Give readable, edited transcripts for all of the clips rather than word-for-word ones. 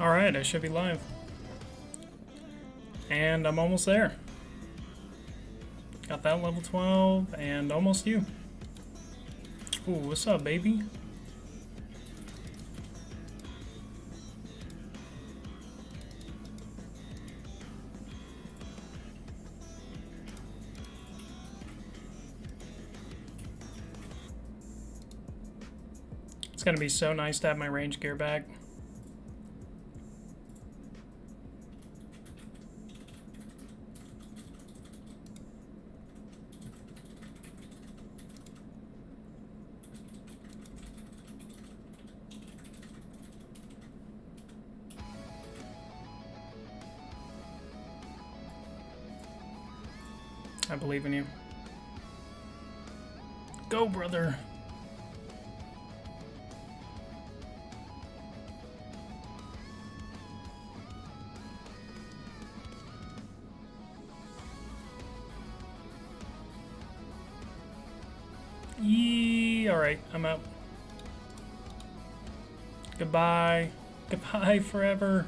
Alright, I should be live. And I'm almost there. Got that level 12 and almost you. Ooh, what's up, baby? It's gonna be so nice to have my range gear back. I believe in you. Go, brother. Yee, alright, I'm up. Goodbye. Goodbye forever.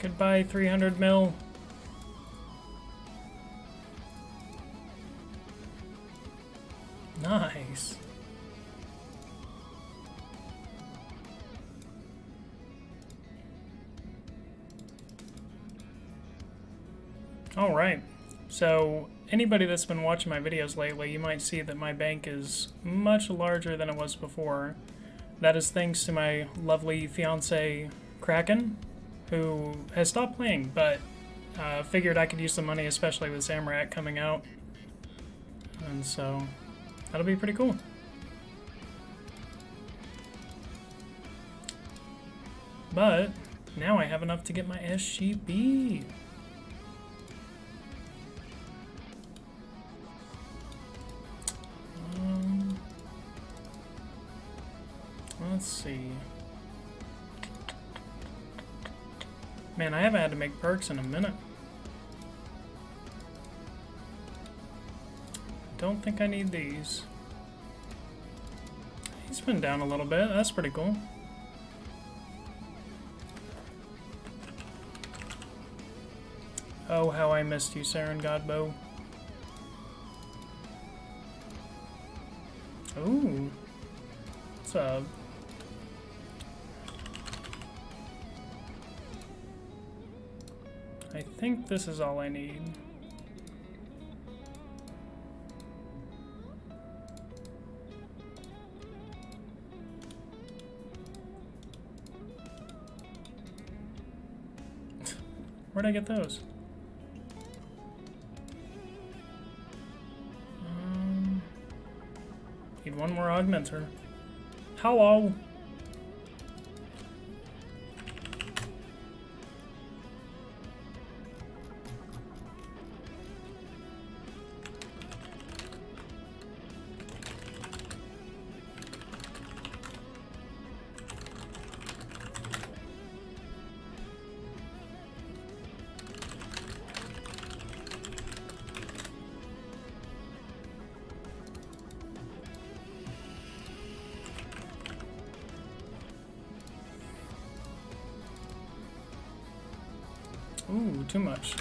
Goodbye, 300 mil. Nice. Alright, so anybody that's been watching my videos lately, you might see that my bank is much larger than it was before. That is thanks to my lovely fiance, Kraken, who has stopped playing, but figured I could use the money, especially with Samrat coming out. And so, that'll be pretty cool. But, now I have enough to get my SGB. Let's see. Man, I haven't had to make perks in a minute. Don't think I need these. He's been down a little bit. That's pretty cool. Oh, how I missed you, Saren Godbow. Ooh. What's up? I think this is all I need. Where'd I get those? Need one more augmenter. Hello! Ooh, too much.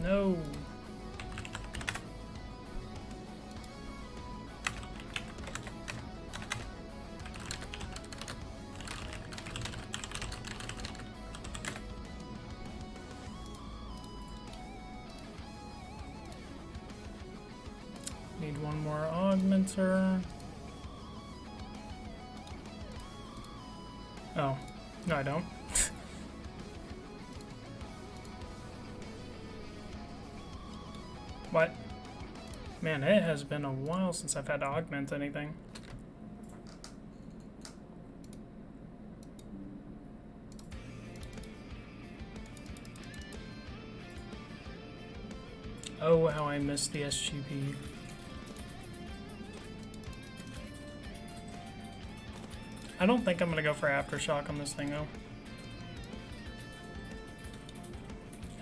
No. Need one more augmenter. Oh, no I don't. What? Man, it has been a while since I've had to augment anything. Oh, how I missed the SGB. I don't think I'm gonna go for Aftershock on this thing though.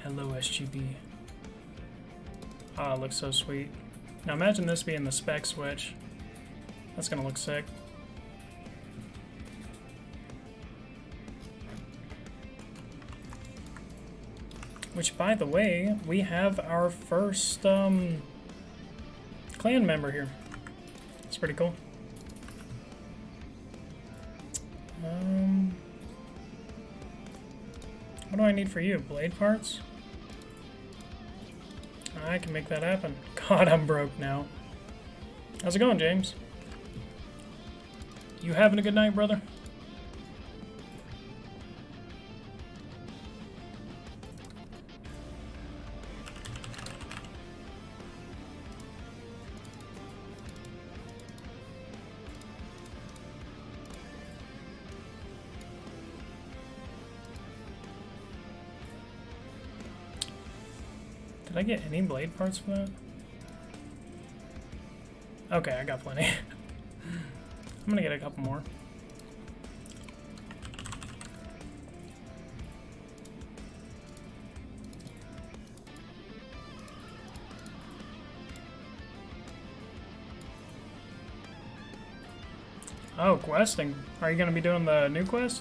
Hello, SGB. Oh, it looks so sweet. Now imagine this being the spec switch. That's gonna look sick. Which, by the way, we have our first clan member here. It's pretty cool. What do I need for you? Blade parts? I can make that happen. God, I'm broke now. How's it going, James? You having a good night, brother? Did I get any blade parts for that? Okay, I got plenty. I'm gonna get a couple more. Oh, questing. Are you gonna be doing the new quest?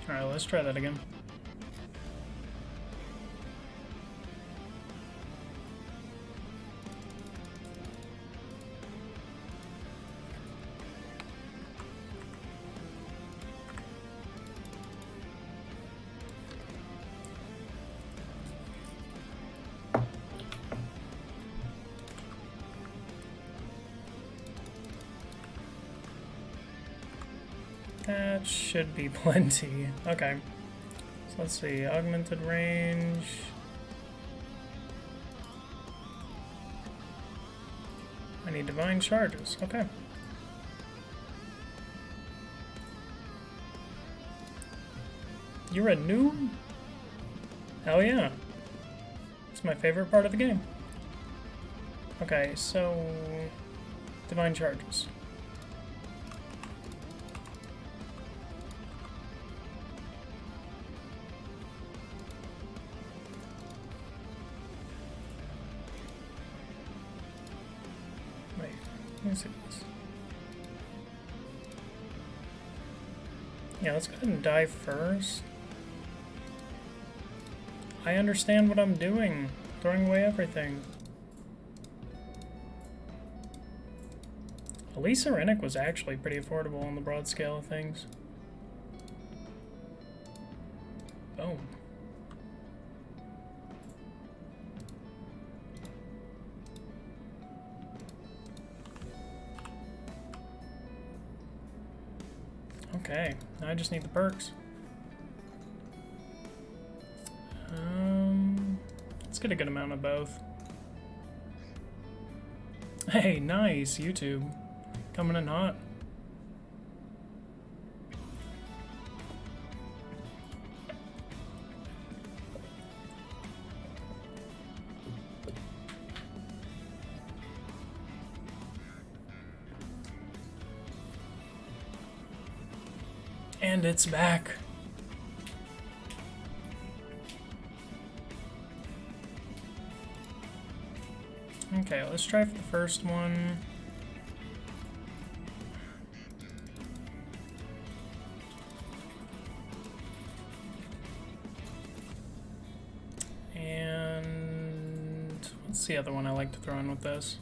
Alright, let's try that again. That should be plenty. Okay. So let's see. Augmented range. I need divine charges. Okay. You're a noob? Hell yeah. It's my favorite part of the game. Okay, so... divine charges. Let me see this. Yeah, let's go ahead and die first. I understand what I'm doing. Throwing away everything. Elisa Rennick was actually pretty affordable on the broad scale of things. Boom. Okay, now I just need the perks. Let's get a good amount of both. Hey, nice, YouTube. Coming in hot. And it's back. Okay, let's try for the first one. And what's the other one I like to throw in with this?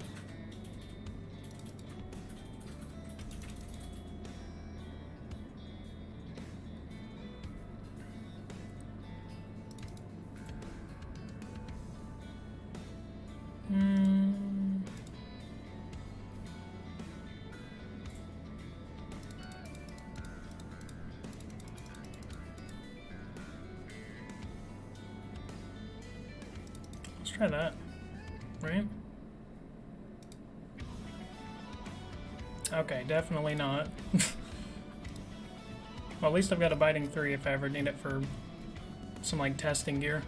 Let's try that, right? Okay, definitely not. Well, at least I've got a biting 3 if I ever need it for some like testing gear.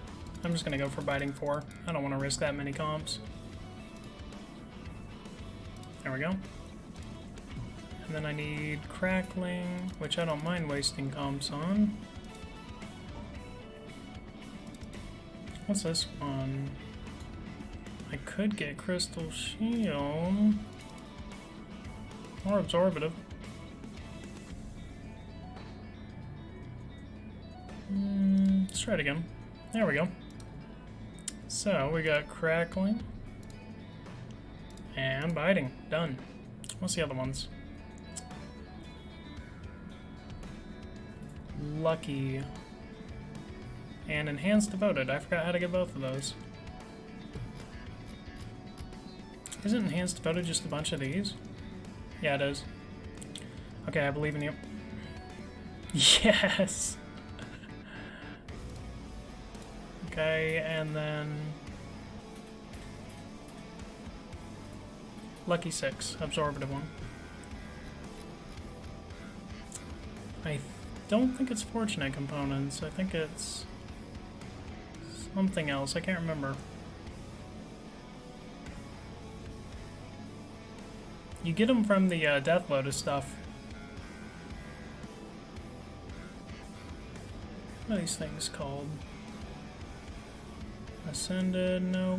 I'm just gonna go for biting 4. I don't want to risk that many comps. There we go. And then I need crackling, which I don't mind wasting comps on. What's this one? I could get Crystal Shield. Or Absorbative. Let's try it again. There we go. So, we got Crackling. And Biting. Done. What's the other ones? Lucky. And Enhanced Devoted. I forgot how to get both of those. Isn't Enhanced Devoted just a bunch of these? Yeah, it is. Okay, I believe in you. Yes! Okay, and then... Lucky 6, Absorbative one. I don't think it's Fortunate Components. I think it's something else. I can't remember. You get them from the Death Lotus stuff. What are these things called? Ascended? No.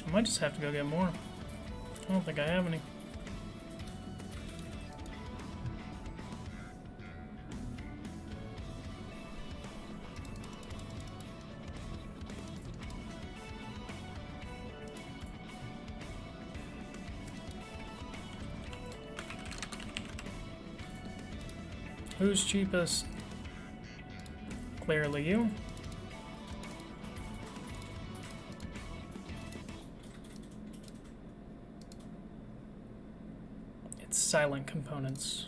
I might just have to go get more. I don't think I have any. Who's cheapest? Clearly you. It's Silent Components.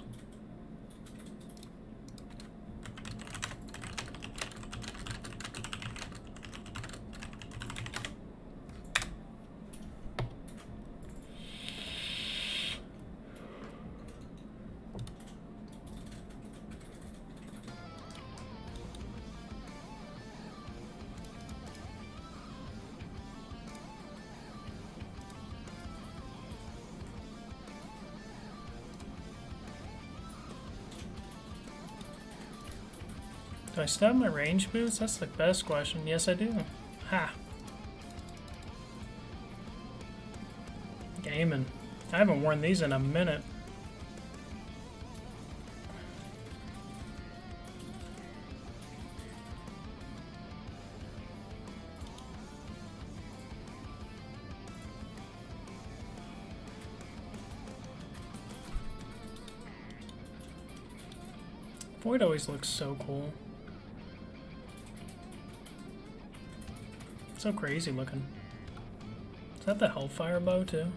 Do I still have my range boots? That's the best question. Yes, I do. Ha! Gaming. I haven't worn these in a minute. Void always looks so cool. So crazy looking. Is that the Hellfire bow too?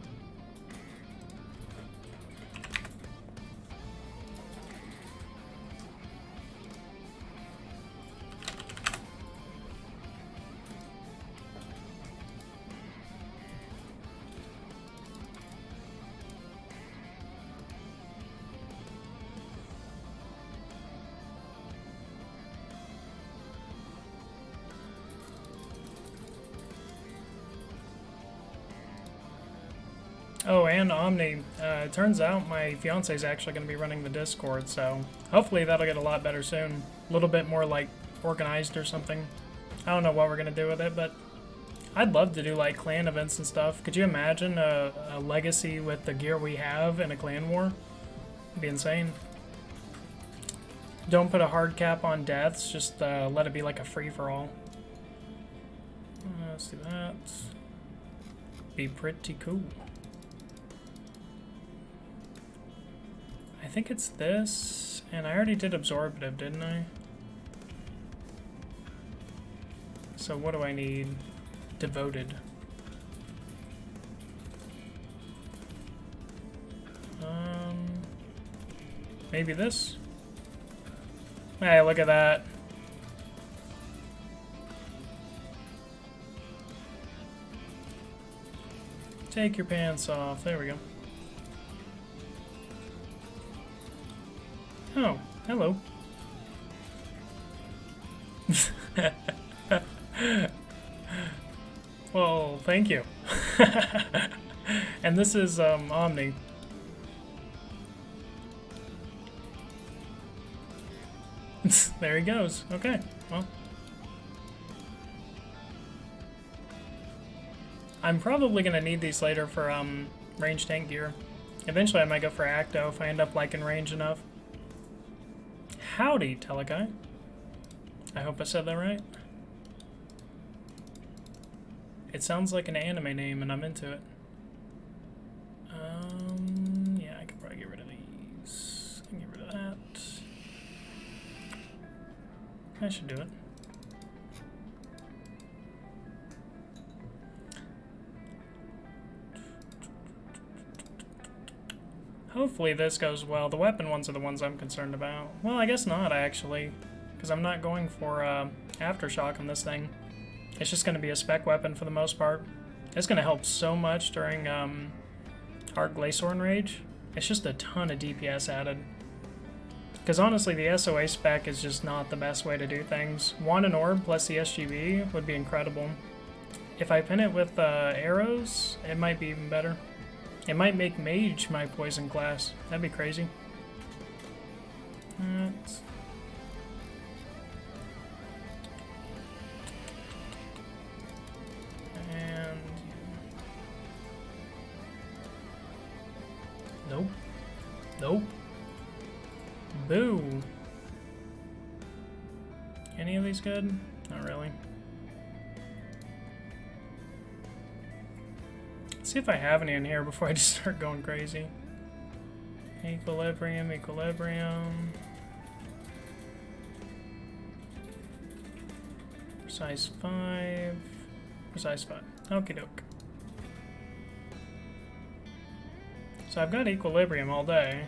Oh, and Omni. It turns out my fiance is actually going to be running the Discord, so hopefully that'll get a lot better soon. A little bit more, like, organized or something. I don't know what we're going to do with it, but I'd love to do, like, clan events and stuff. Could you imagine a legacy with the gear we have in a clan war? It'd be insane. Don't put a hard cap on deaths, just let it be like a free-for-all. Let's do that. Be pretty cool. I think it's this, and I already did Absorbative, didn't I? So what do I need? Devoted. Maybe this? Hey, look at that. Take your pants off. There we go. Oh, hello. Well, thank you. And this is Omni. There he goes. Okay, well. I'm probably gonna need these later for range tank gear. Eventually I might go for Acto if I end up liking range enough. Howdy, Telekai. I hope I said that right. It sounds like an anime name and I'm into it. Yeah, I could probably get rid of these. I can get rid of that. I should do it. Hopefully this goes well. The weapon ones are the ones I'm concerned about. Well, I guess not, actually. Because I'm not going for Aftershock on this thing. It's just going to be a spec weapon for the most part. It's going to help so much during Hard Glacier Rage. It's just a ton of DPS added. Because honestly, the SOA spec is just not the best way to do things. Wand and Orb plus the SGB would be incredible. If I pin it with arrows, it might be even better. It might make Mage my poison class. That'd be crazy. And... Nope. Nope. Boo. Any of these good? Not really. See if I have any in here before I just start going crazy. Equilibrium, equilibrium. Precise 5. Precise 5. Okie doke. So I've got equilibrium all day.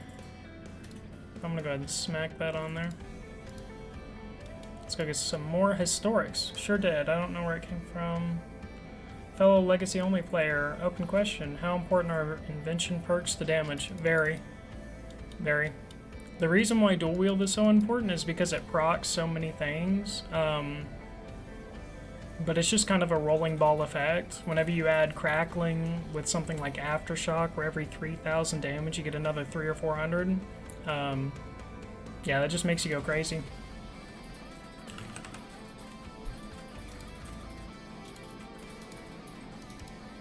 I'm gonna go ahead and smack that on there. Let's go get some more historics. Sure did. I don't know where it came from. Fellow Legacy only player, open question. How important are invention perks to damage? Very. Very. The reason why dual wield is so important is because it procs so many things. But it's just kind of a rolling ball effect. Whenever you add crackling with something like Aftershock, where every 3,000 damage you get another 300 or 400. Yeah, that just makes you go crazy.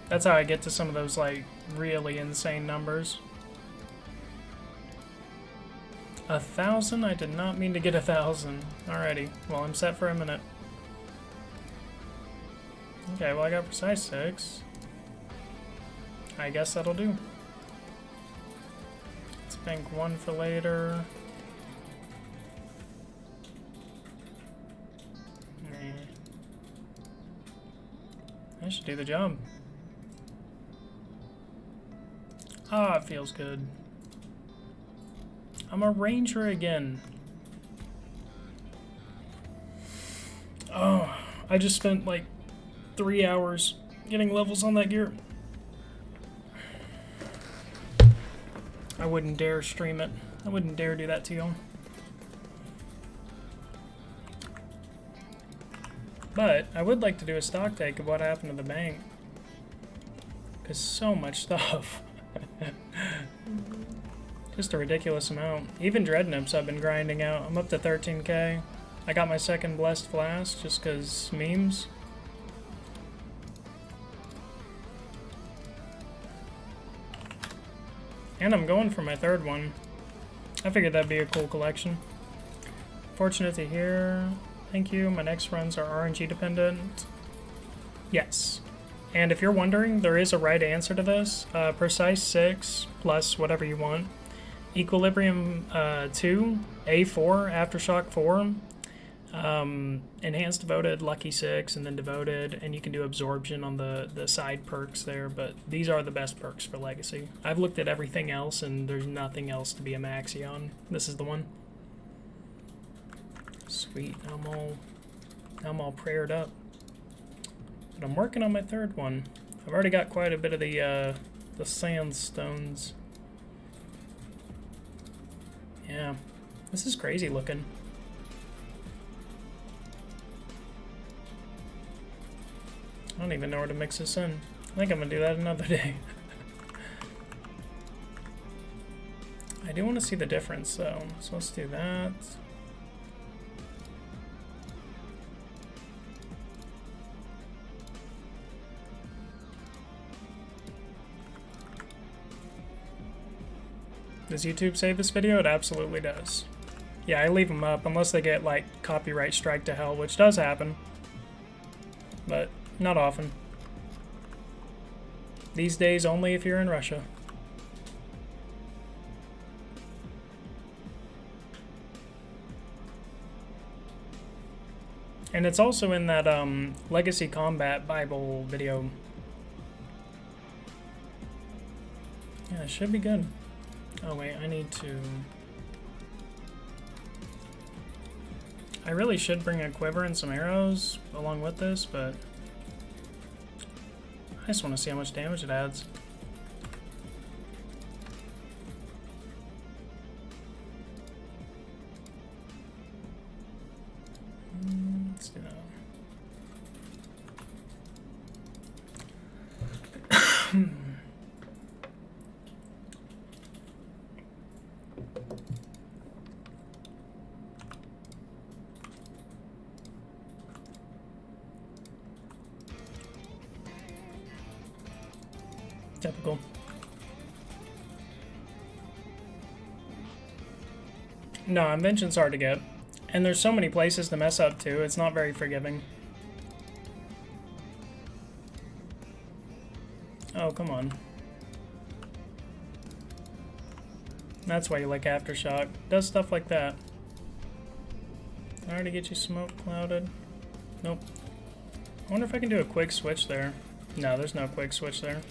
That's how I get to some of those, like, really insane numbers. 1,000? I did not mean to get 1,000. Alrighty. Well, I'm set for a minute. Okay, well, I got precise 6. I guess that'll do. Let's bank 1 for later. Nah. That should do the job. Ah, it feels good. I'm a ranger again. Oh, I just spent like 3 hours getting levels on that gear. I wouldn't dare stream it. I wouldn't dare do that to you. But I would like to do a stock take of what happened to the bank. Because so much stuff. Just a ridiculous amount. Even Dreadnips I've been grinding out. I'm up to 13k. I got my second Blessed Flask just because memes. And I'm going for my third one. I figured that'd be a cool collection. Fortunate to hear. Thank you. My next runs are RNG dependent. Yes. And if you're wondering, there is a right answer to this. Precise 6 plus whatever you want. Equilibrium 2, A4, Aftershock 4. Enhanced Devoted, Lucky 6, and then Devoted. And you can do Absorption on the side perks there. But these are the best perks for Legacy. I've looked at everything else, and there's nothing else to be a maxi on. This is the one. Sweet. I'm all prayered up. But I'm working on my third one. I've already got quite a bit of the sandstones. Yeah, this is crazy looking. I don't even know where to mix this in. I think I'm gonna do that another day. I do want to see the difference though, so let's do that. Does YouTube save this video? It absolutely does. Yeah, I leave them up unless they get like copyright strike to hell, which does happen, but not often. These days only if you're in Russia. And it's also in that Legacy Combat Bible video. Yeah, it should be good. Oh wait, I need to... I really should bring a quiver and some arrows along with this, but I just want to see how much damage it adds. Let's do that. Typical. No, invention's hard to get. And there's so many places to mess up too, it's not very forgiving. Oh, come on. That's why you like Aftershock. Does stuff like that. Already get you smoke clouded. Nope. I wonder if I can do a quick switch there. No, there's no quick switch there.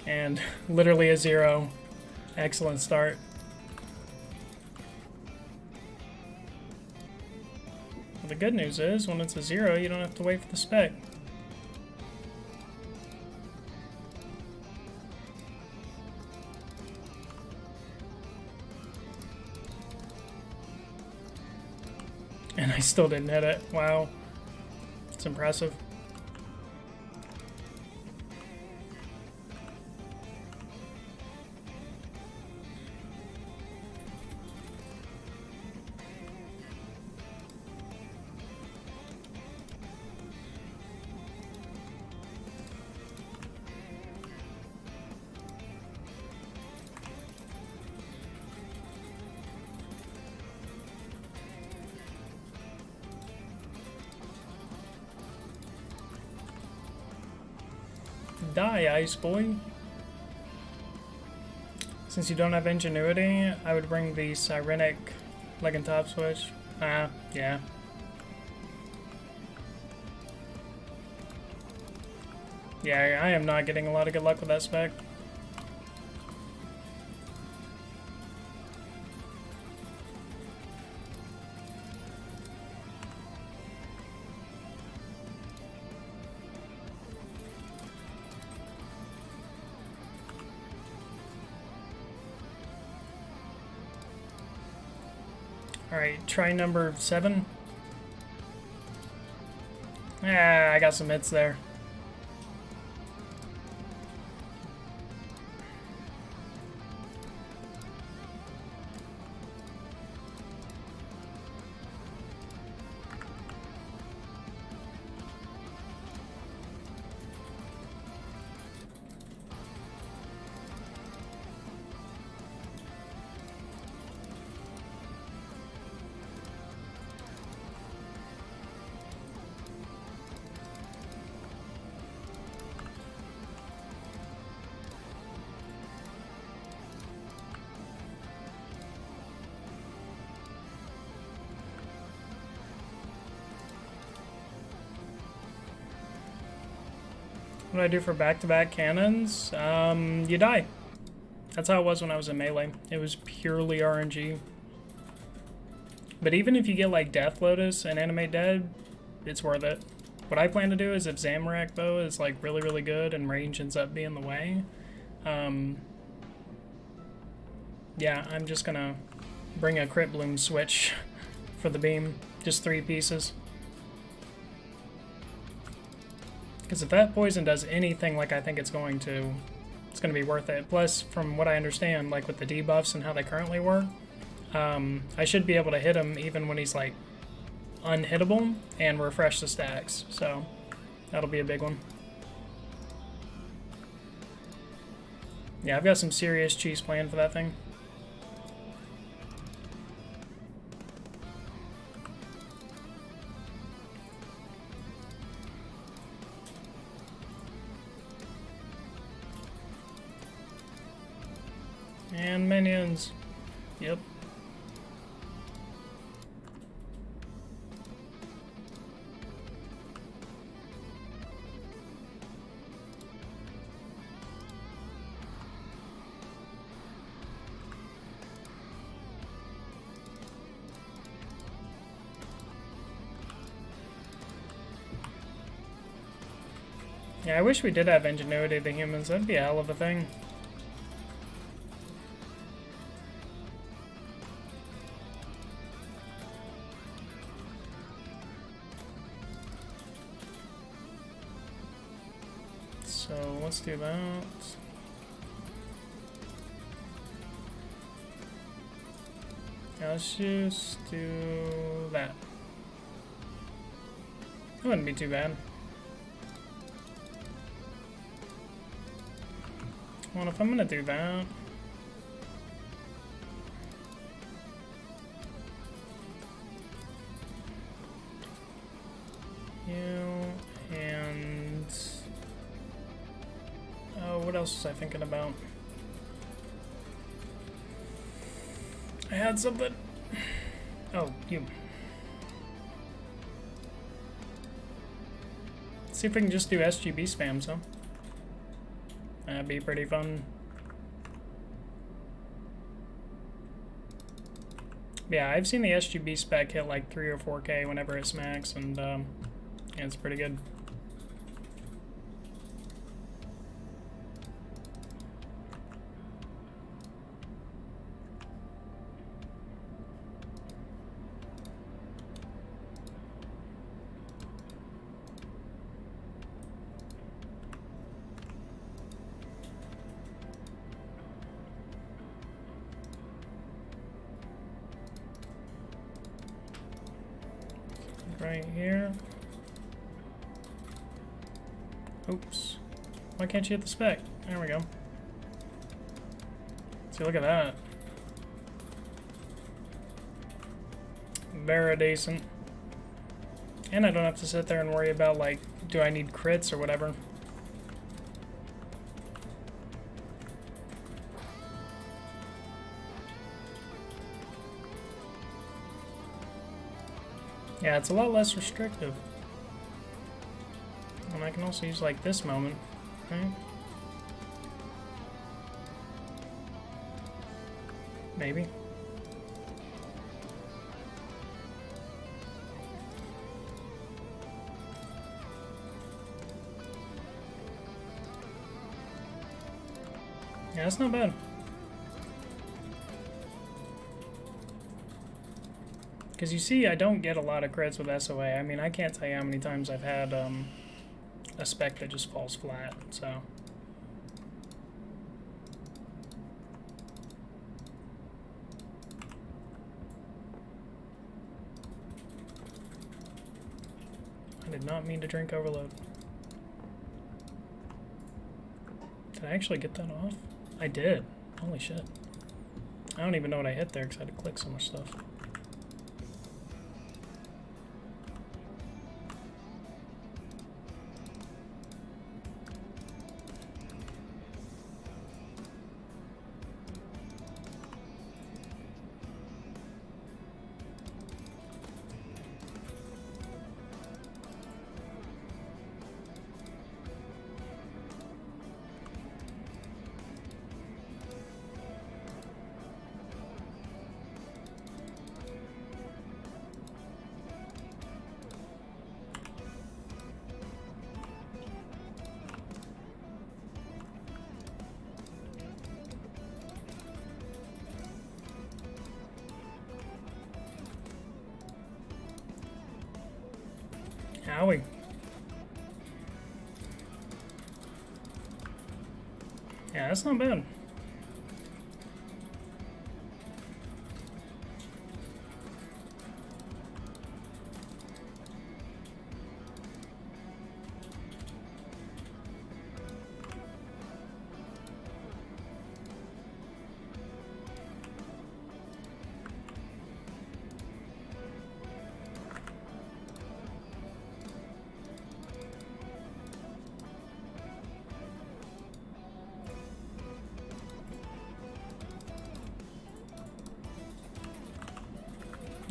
And literally a 0. Excellent start. Well, the good news is, when it's a 0, you don't have to wait for the spec. And I still didn't hit it. Wow. It's impressive. Die, Ice Boy. Since you don't have Ingenuity, I would bring the Sirenic leg and top switch. Yeah. Yeah, I am not getting a lot of good luck with that spec. Alright, try number 7. Ah, I got some hits there. What do I do for back-to-back cannons? You die. That's how it was when I was in Melee. It was purely RNG. But even if you get like Death Lotus and Animate Dead, it's worth it. What I plan to do is if Zamorak bow is like really, really good and range ends up being the way, yeah, I'm just gonna bring a Crit Bloom switch for the beam. Just 3 pieces. Because if that poison does anything like I think it's going to be worth it. Plus, from what I understand, like with the debuffs and how they currently work, I should be able to hit him even when he's like unhittable and refresh the stacks. So that'll be a big one. Yeah, I've got some serious cheese planned for that thing. And minions. Yep. Yeah, I wish we did have ingenuity, the humans. That'd be a hell of a thing. So let's do that. Yeah, let's just do that. It wouldn't be too bad. Well, if I'm gonna do that, you and oh, what else was I thinking about? I had something. Oh, you. Let's see if we can just do SGB spams, huh? That'd be pretty fun. Yeah, I've seen the SGB spec hit like 3 or 4K whenever it's max, and yeah, it's pretty good. Right here. Oops. Why can't you hit the spec? There we go. See, look at that. Very decent. And I don't have to sit there and worry about, like, do I need crits or whatever. Yeah, it's a lot less restrictive. And I can also use, like, this moment, right? Maybe. Yeah, that's not bad. Because you see, I don't get a lot of crits with SOA. I mean, I can't tell you how many times I've had a spec that just falls flat, so. I did not mean to drink overload. Did I actually get that off? I did. Holy shit. I don't even know what I hit there because I had to click so much stuff. Howie. Yeah, that's not bad.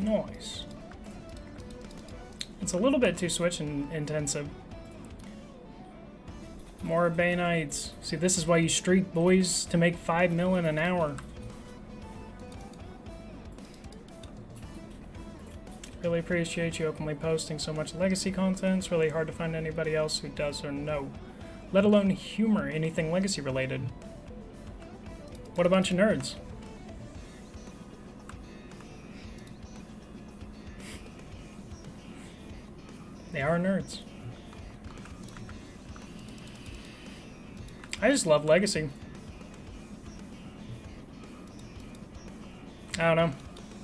Nice. It's a little bit too switch intensive. More Bayonites. See, this is why you streak, boys, to make 5 million an hour. Really appreciate you openly posting so much legacy content. It's really hard to find anybody else who does or know, let alone humor anything legacy related. What a bunch of nerds. They are nerds. I just love legacy. I don't know.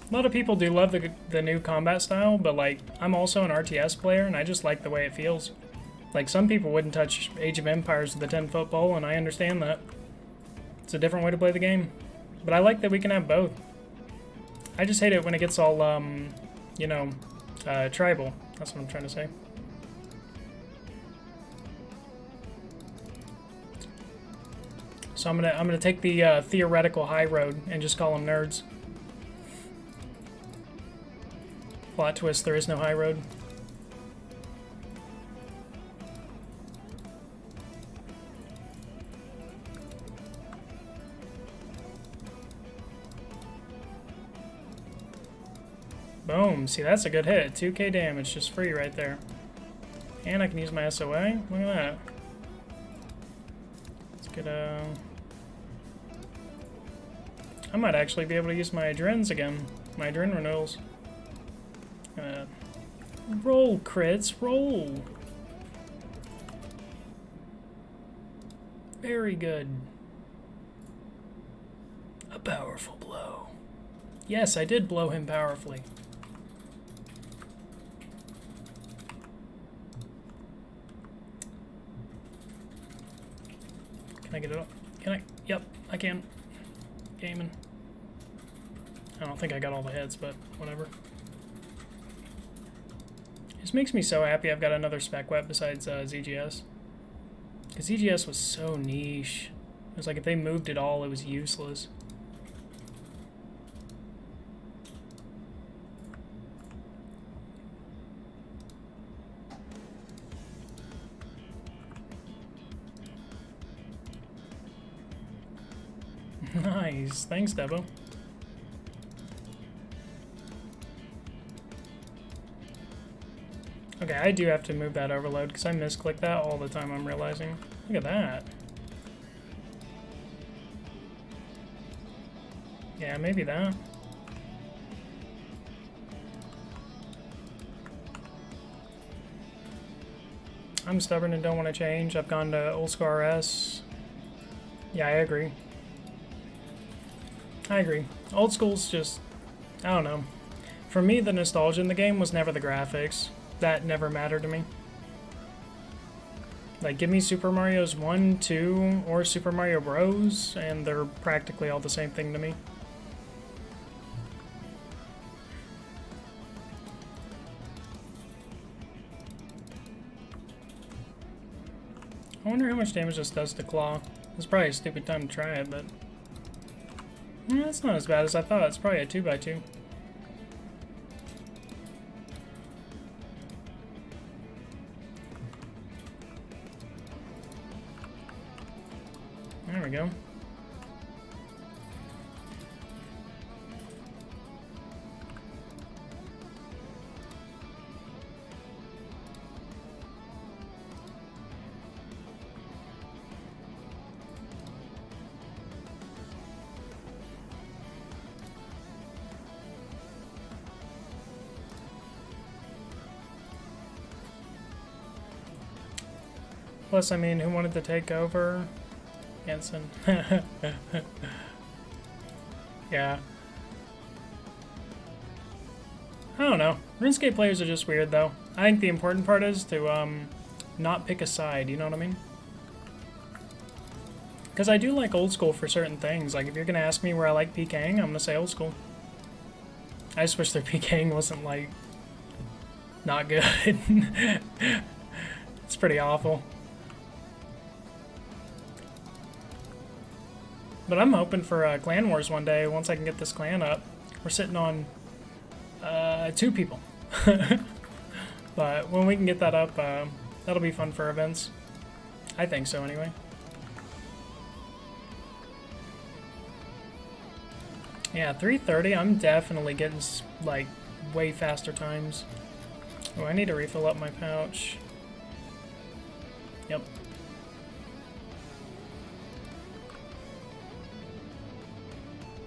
A lot of people do love the new combat style, but like, I'm also an RTS player and I just like the way it feels. Like, some people wouldn't touch Age of Empires with a 10-foot pole, and I understand that. It's a different way to play the game. But I like that we can have both. I just hate it when it gets all, you know, tribal. That's what I'm trying to say. So I'm gonna take the theoretical high road and just call them nerds. Plot twist, there is no high road. Boom. See, that's a good hit. 2k damage, just free right there. And I can use my SOA. Look at that. Let's get a... I might actually be able to use my Adrens again. My Adren renewals. Roll, crits, roll. Very good. A powerful blow. Yes, I did blow him powerfully. Can I get it up? Can I? Yep, I can. Gaming. I don't think I got all the heads, but whatever. This makes me so happy I've got another spec web besides ZGS. Because ZGS was so niche. It was like if they moved it all, it was useless. Nice. Thanks, Debo. Okay, I do have to move that overload because I misclick that all the time, I'm realizing. Look at that. Yeah, maybe that. I'm stubborn and don't want to change. I've gone to old school RS. Yeah, I agree. I agree. Old school's just, I don't know. For me, the nostalgia in the game was never the graphics. That never mattered to me. Like, give me Super Mario's 1, 2, or Super Mario Bros, and they're practically all the same thing to me. I wonder how much damage this does to Claw. It's probably a stupid time to try it, but... yeah, it's not as bad as I thought. It's probably a 2x2. There we go. Plus, I mean, who wanted to take over? Hanson. Yeah. I don't know. RuneScape players are just weird, though. I think the important part is to not pick a side, you know what I mean? Because I do like old school for certain things. Like, if you're going to ask me where I like PKing, I'm going to say old school. I just wish their PKing wasn't, like, not good. It's pretty awful. But I'm hoping for Clan Wars one day, once I can get this clan up. We're sitting on 2 people. But when we can get that up, that'll be fun for events. I think so, anyway. Yeah, 3:30, I'm definitely getting, like, way faster times. Oh, I need to refill up my pouch. Yep.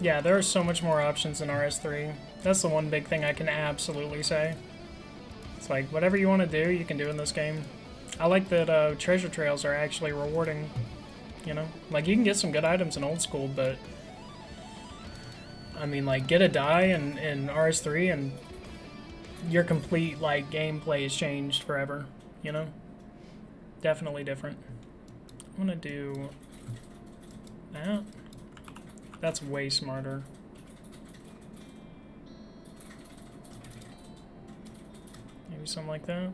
Yeah, there are so much more options in RS3. That's the one big thing I can absolutely say. It's like, whatever you want to do, you can do in this game. I like that treasure trails are actually rewarding, you know? Like, you can get some good items in old school, but... I mean, like, get a die in RS3 and your complete, like, gameplay is changed forever, you know? Definitely different. I'm gonna do that. That's way smarter. Maybe something like that.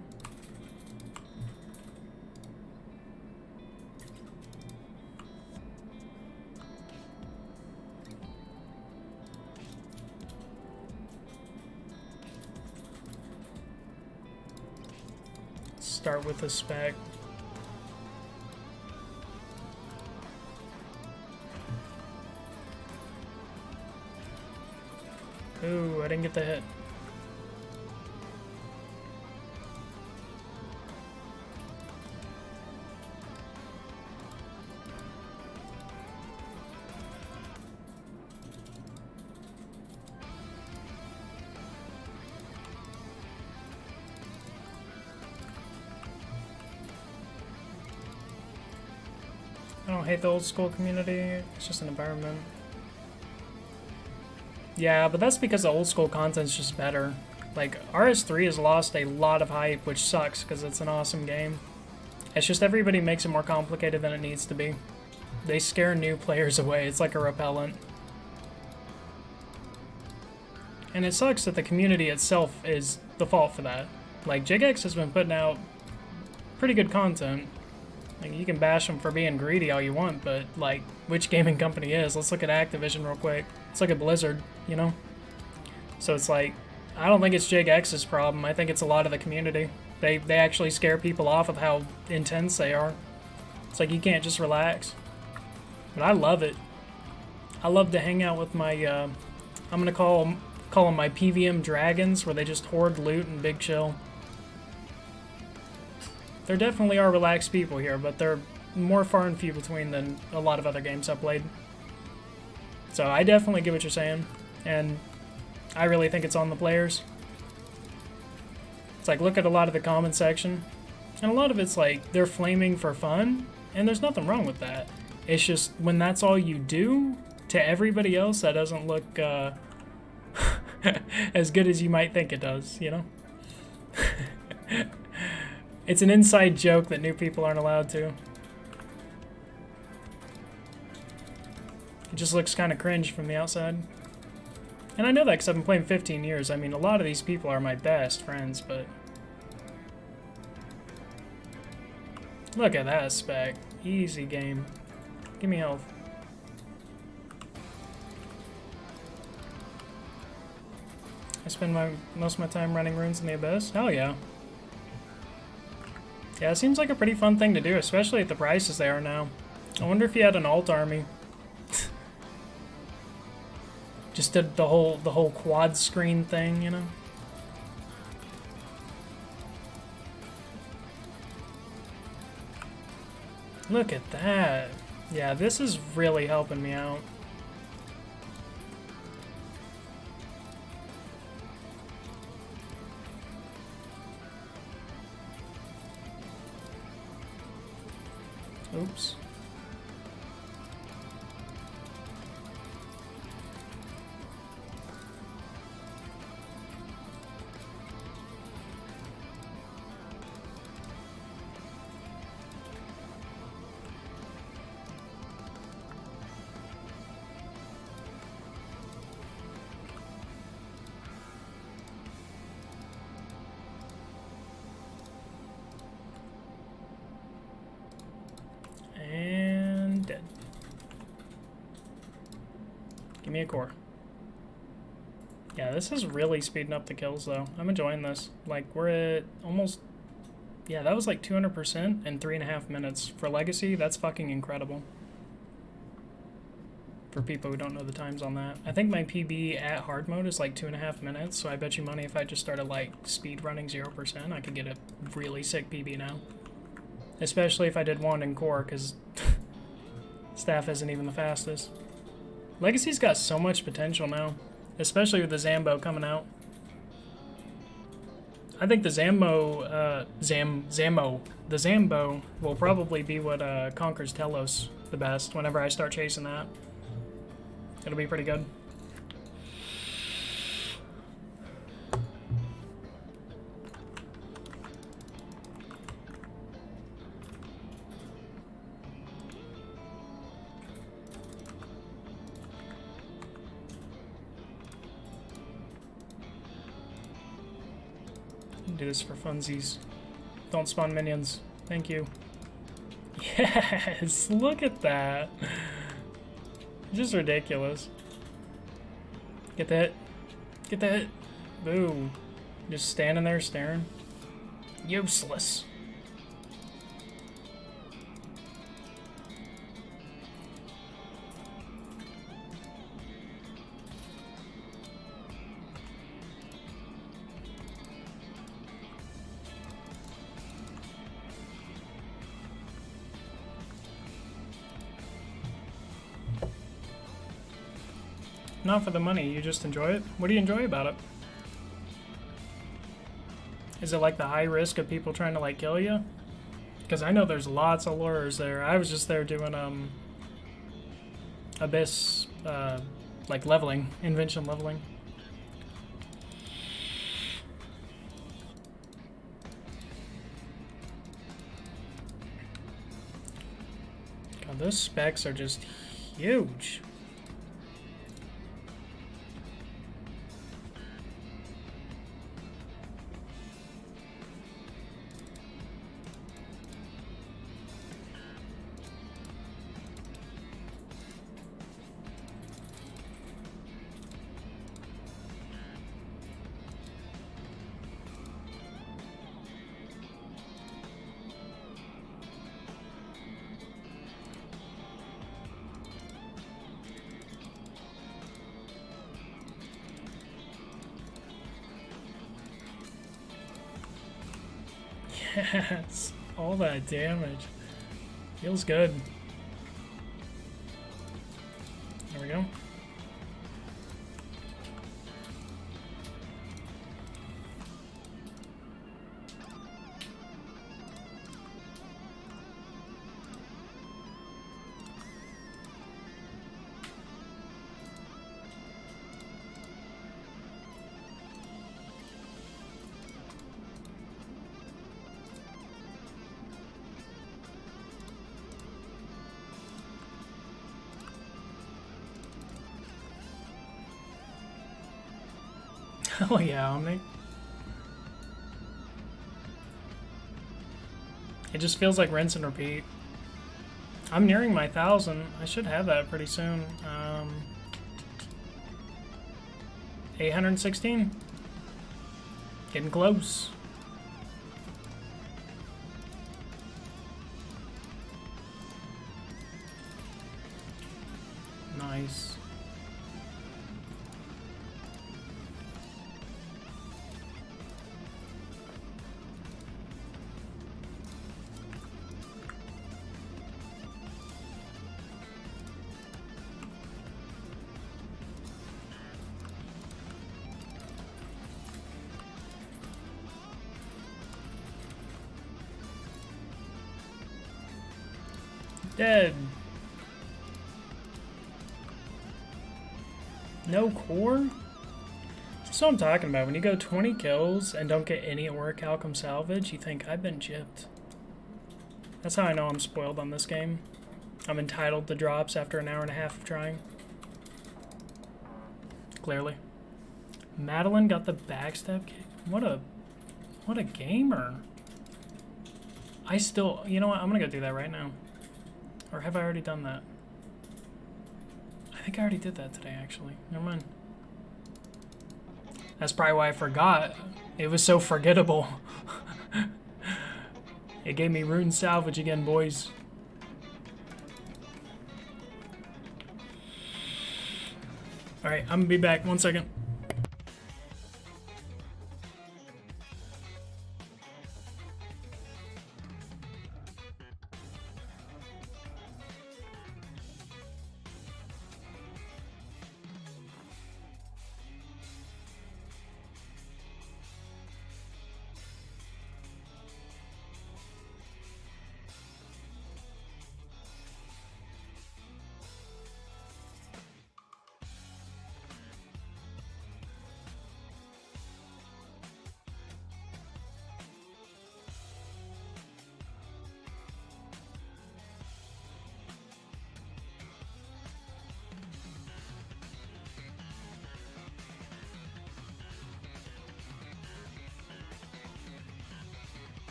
Start with a spec. Ooh, I didn't get the hit. I don't hate the old school community, it's just an environment. Yeah, but that's because the old school content's just better. Like, RS3 has lost a lot of hype, which sucks because it's an awesome game. It's just everybody makes it more complicated than it needs to be. They scare new players away, it's like a repellent. And it sucks that the community itself is the fault for that. Like, JGX has been putting out pretty good content. Like, you can bash them for being greedy all you want, but, like, which gaming company is? Let's look at Activision real quick. Let's look at Blizzard, you know? So it's like, I don't think it's JGX's problem. I think it's a lot of the community. They actually scare people off with how intense they are. It's like, you can't just relax. But I love it. I love to hang out with my, I'm gonna call them my PVM dragons, where they just hoard loot and big chill. There definitely are relaxed people here, but they're more far and few between than a lot of other games I've played. So I definitely get what you're saying, and I really think it's on the players. It's like, look at a lot of the comment section, and a lot of it's like, they're flaming for fun, and there's nothing wrong with that. It's just, when that's all you do, to everybody else, that doesn't look as good as you might think it does, you know? It's an inside joke that new people aren't allowed to. It just looks kind of cringe from the outside. And I know that because I've been playing 15 years. I mean, a lot of these people are my best friends, but... Look at that spec. Easy game. Give me health. I spend most of my time running runes in the Abyss? Hell yeah. Yeah, it seems like a pretty fun thing to do, especially at the prices they are now. I wonder if you had an alt army. Just did the whole quad screen thing, you know? Look at that. Yeah, this is really helping me out. Oops. And dead. Give me a core. Yeah, this is really speeding up the kills, though. I'm enjoying this. Like, we're at almost... Yeah, that was like 200% in 3.5 minutes. For Legacy, that's fucking incredible. For people who don't know the times on that. I think my PB at hard mode is like 2.5 minutes, so I bet you money if I just started like speed running 0%, I could get a really sick PB now. Especially if I did Wand and Core, because Staff isn't even the fastest. Legacy's got so much potential now, especially with the Zambo coming out. I think the Zambo will probably be what conquers Telos the best whenever I start chasing that. It'll be pretty good. Do this for funsies. Don't spawn minions. Thank you. Yes, look at that. Just ridiculous. Get that. Get that. Boo. Just standing there staring. Useless. Not for the money, you just enjoy it? What do you enjoy about it? Is it like the high risk of people trying to like kill you? Because I know there's lots of lures there. I was just there doing Abyss like leveling, invention leveling. God, those specs are just huge. Yes, all that damage. Feels good. There we go. Oh yeah, Omni. It just feels like rinse and repeat. I'm nearing my 1,000. I should have that pretty soon. 816. Getting close. Nice. Dead. No core? That's what I'm talking about. When you go 20 kills and don't get any orichalcum salvage, you think, I've been gypped. That's how I know I'm spoiled on this game. I'm entitled to drops after an hour and a half of trying. Clearly. Madeline got the backstab kick. What a gamer. I still, you know what, I'm gonna go do that right now. Or have I already done that? I think I already did that today, actually. Never mind. That's probably why I forgot. It was so forgettable. It gave me rune salvage again, boys. Alright, I'm gonna be back. 1 second.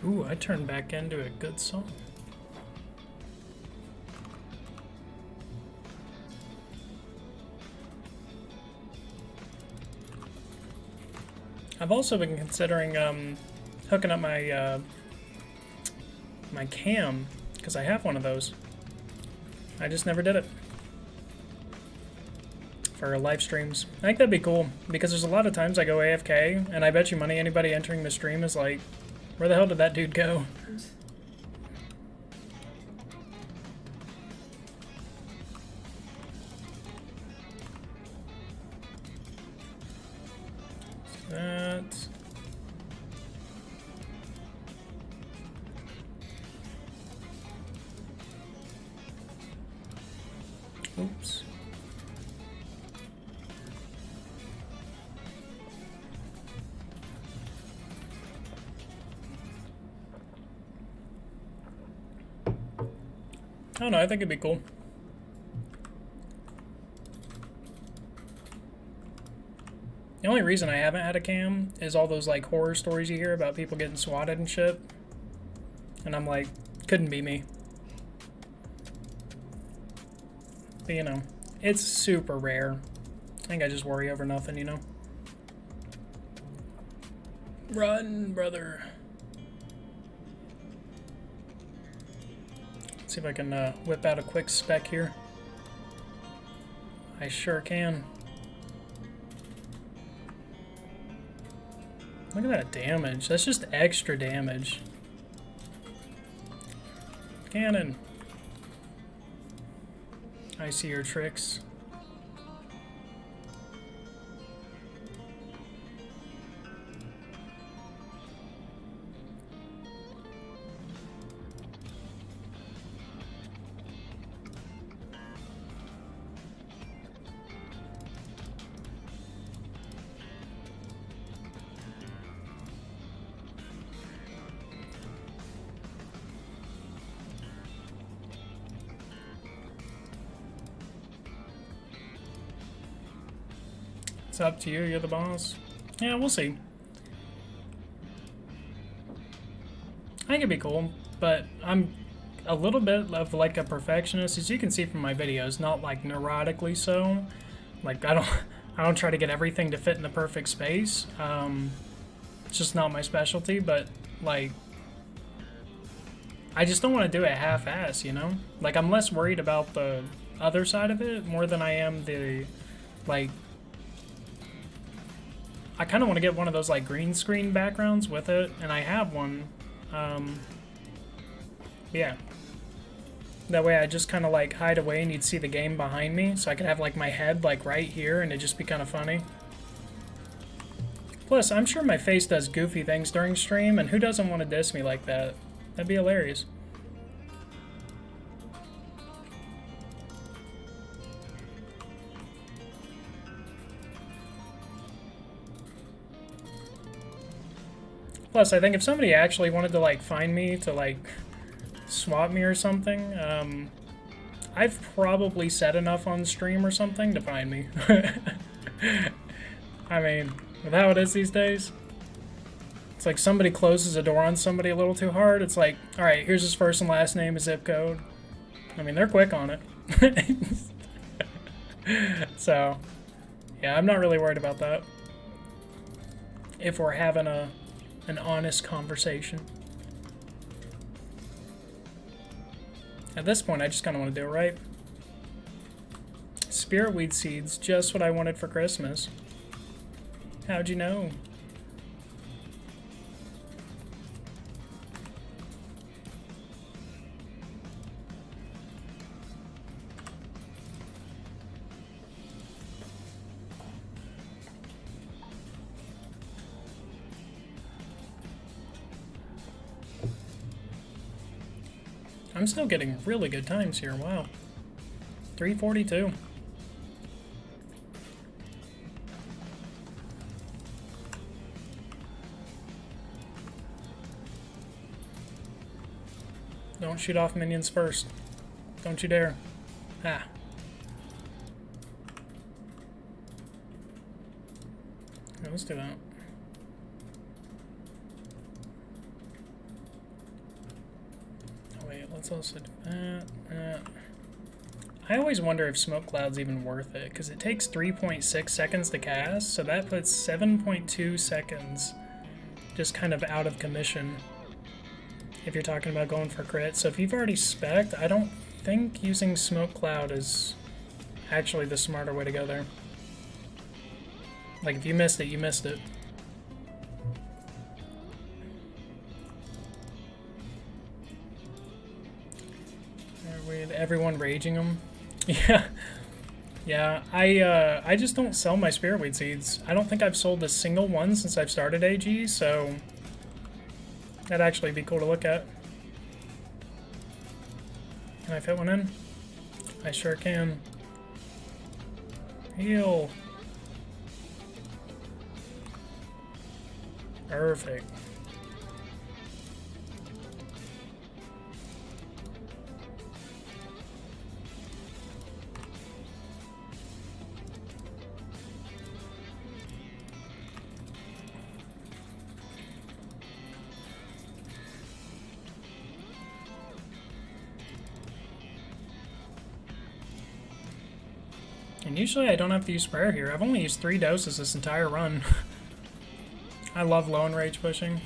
Ooh, I turned back into a good song. I've also been considering hooking up my my cam, because I have one of those. I just never did it for live streams. I think that'd be cool, because there's a lot of times I go AFK, and I bet you money anybody entering the stream is like, where the hell did that dude go? That. Oops. I don't know, I think it'd be cool. The only reason I haven't had a cam is all those like horror stories you hear about people getting swatted and shit. And I'm like, couldn't be me. But you know, it's super rare. I think I just worry over nothing, you know? Run, brother. Let's see if I can whip out a quick spec here. I sure can. Look at that damage. That's just extra damage. Cannon. I see your tricks. It's up to you, you're the boss. Yeah, we'll see. I think it'd be cool, but I'm a little bit of like a perfectionist, as you can see from my videos, not like neurotically so. Like I don't try to get everything to fit in the perfect space. It's just not my specialty, but like I just don't want to do it half-ass, you know? Like I'm less worried about the other side of it more than I am the like I kind of want to get one of those like green screen backgrounds with it, and I have one. Yeah. That way I just kind of like hide away and you'd see the game behind me, so I could have like my head like right here and it'd just be kind of funny. Plus, I'm sure my face does goofy things during stream, and who doesn't want to diss me like that? That'd be hilarious. Plus, I think if somebody actually wanted to, like, find me to, like, swap me or something, I've probably said enough on stream or something to find me. I mean, with how it is these days, it's like somebody closes a door on somebody a little too hard. It's like, all right, here's his first and last name, his zip code. I mean, they're quick on it. So, yeah, I'm not really worried about that. If we're having an honest conversation. At this point, I just kind of want to do it right. Spirit weed seeds, just what I wanted for Christmas. How'd you know? I'm still getting really good times here, wow. 342. Don't shoot off minions first. Don't you dare. Ah. Yeah, let's do that. Oh wait, let's also do that. I always wonder if Smoke Cloud's even worth it, because it takes 3.6 seconds to cast, so that puts 7.2 seconds just kind of out of commission if you're talking about going for crit. So if you've already spec'd, I don't think using Smoke Cloud is actually the smarter way to go there. Like, if you missed it, you missed it. With everyone raging them. Yeah. Yeah, I just don't sell my Spirit Weed Seeds. I don't think I've sold a single one since I've started AG, so that'd actually be cool to look at. Can I fit one in? I sure can. Heal. Perfect. And usually I don't have to use prayer here. I've only used 3 doses this entire run. I love low and rage pushing.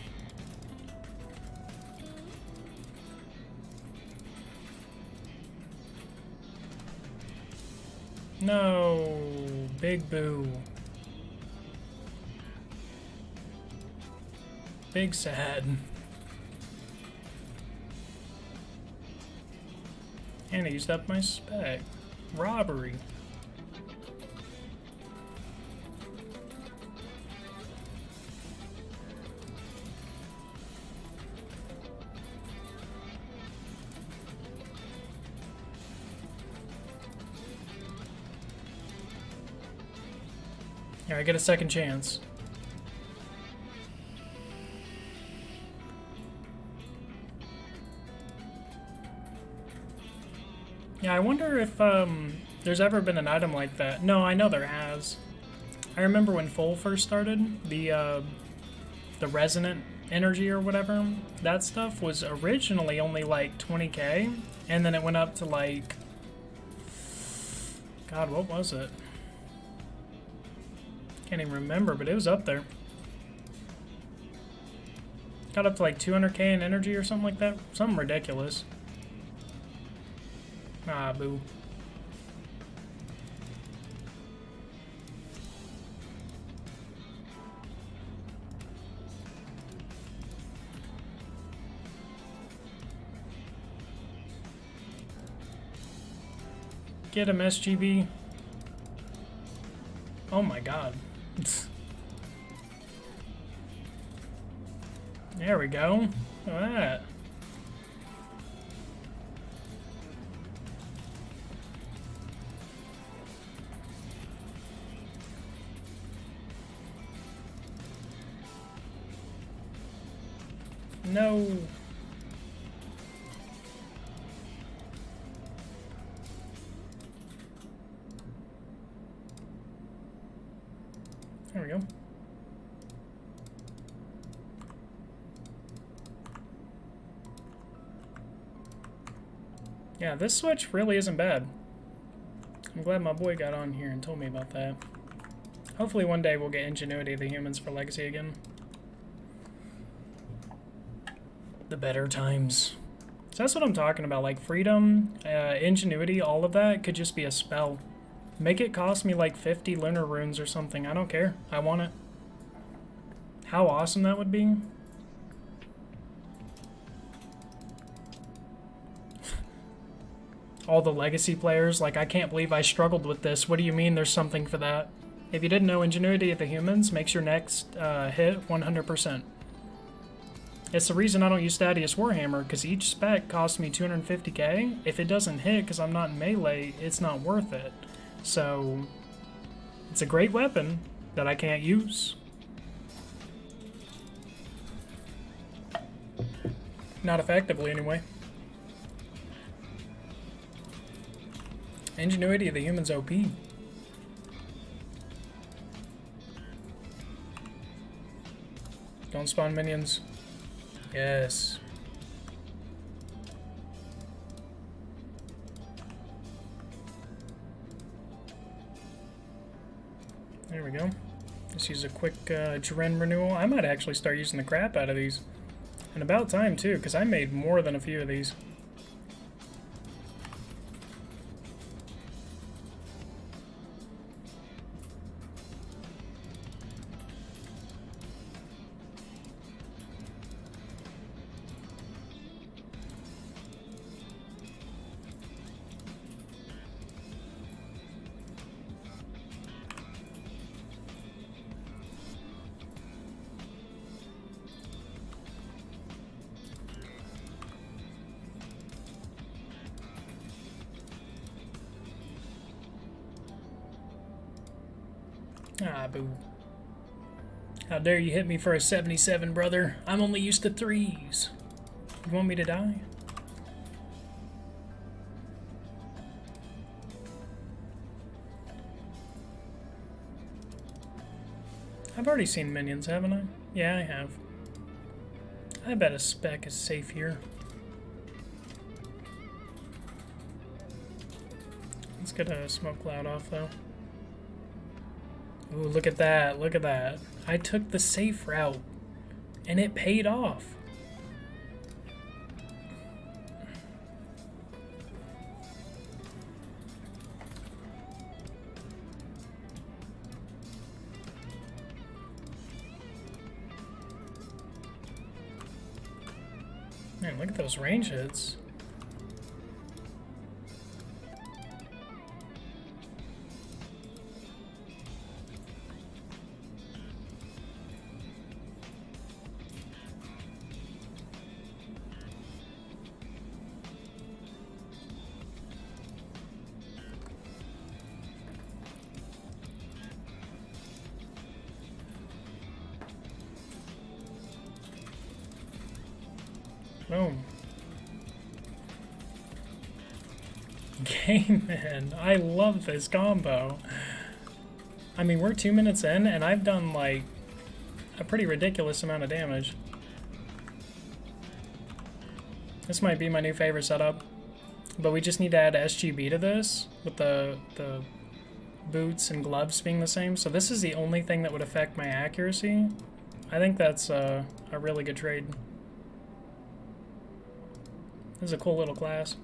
No, big boo. Big sad. And I used up my spec. Robbery. Here, I get a second chance. Yeah, I wonder if there's ever been an item like that. No, I know there has. I remember when Full first started, the resonant energy or whatever, that stuff was originally only like 20k, and then it went up to like, God, what was it? Can't even remember, but it was up there. Got up to like 200k in energy or something like that. Something ridiculous. Ah, boo. Get him, SGB. Oh my god. There we go. Look at that. No. There we go. Yeah, this switch really isn't bad. I'm glad my boy got on here and told me about that. Hopefully one day we'll get Ingenuity of the Humans for Legacy again. The better times. So that's what I'm talking about, like freedom, ingenuity, all of that could just be a spell. Make it cost me like 50 lunar runes or something. I don't care. I want it. How awesome that would be. All the legacy players, like, I can't believe I struggled with this. What do you mean there's something for that? If you didn't know, Ingenuity of the Humans makes your next hit 100%. It's the reason I don't use Thaddeus Warhammer, because each spec costs me 250k. If it doesn't hit because I'm not in melee, it's not worth it. So, it's a great weapon that I can't use. Not effectively, anyway. Ingenuity of the Humans OP. Don't spawn minions. Yes. There we go. Let's use a quick Dren renewal. I might actually start using the crap out of these. And about time too, because I made more than a few of these. Ah, boo. How dare you hit me for a 77, brother? I'm only used to 3s. You want me to die? I've already seen minions, haven't I? Yeah, I have. I bet a spec is safe here. Let's get a smoke cloud off, though. Ooh, look at that, look at that. I took the safe route, and it paid off. Man, look at those range hits. Boom. Game man, I love this combo. I mean, we're 2 minutes in, and I've done, like, a pretty ridiculous amount of damage. This might be my new favorite setup. But we just need to add SGB to this, with the boots and gloves being the same. So this is the only thing that would affect my accuracy. I think that's a really good trade. This is a cool little class.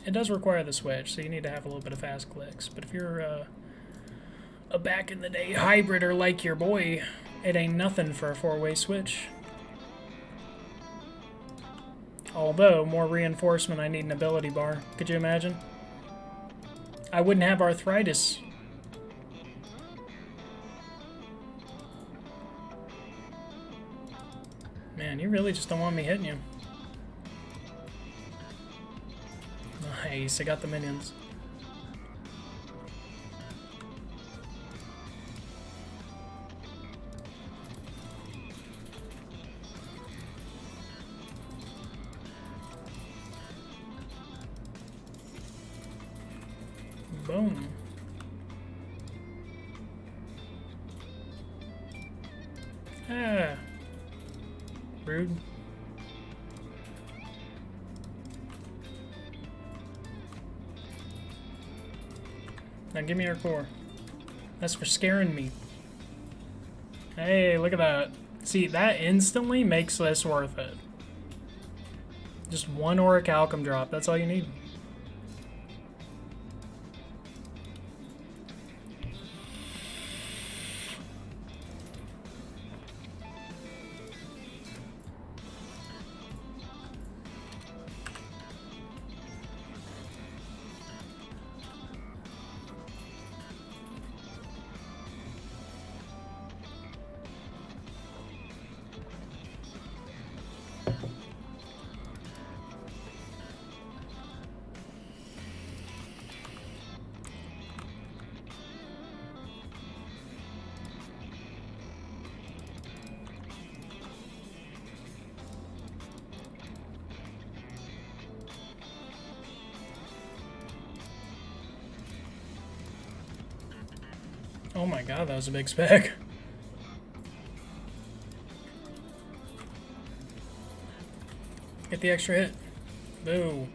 It does require the switch, so you need to have a little bit of fast clicks. But if you're a back-in-the-day hybrider like your boy, it ain't nothing for a 4-way switch. Although, more reinforcement, I need an ability bar. Could you imagine? I wouldn't have arthritis. Man, you really just don't want me hitting you. Nice, I got the minions. Boom. Ah. Rude. Now give me your core. That's for scaring me. Hey, look at that. See, that instantly makes this worth it. Just one Orichalcum drop, that's all you need. Oh my god, that was a big spec. Get the extra hit. Boo.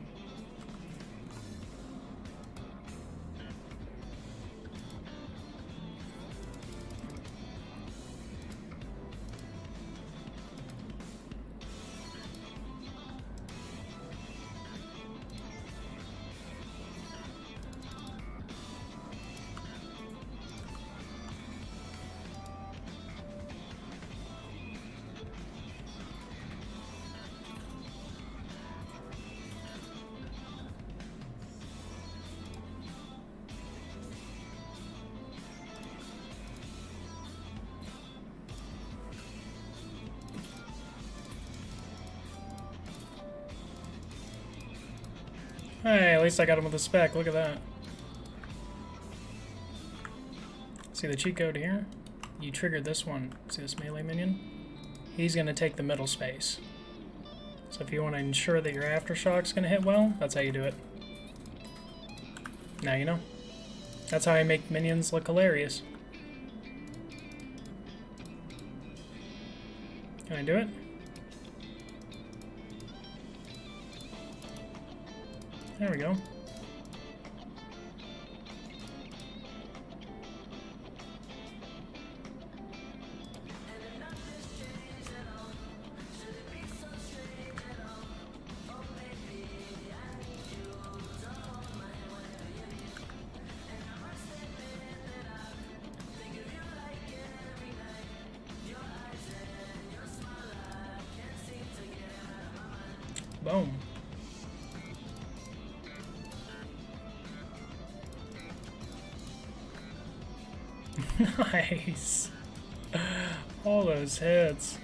Hey, at least I got him with a spec. Look at that. See the cheat code here? You triggered this one. See this melee minion? He's going to take the middle space. So if you want to ensure that your Aftershock's going to hit well, that's how you do it. Now you know. That's how I make minions look hilarious. Can I do it? There we go. Boom. Nice. All those hits.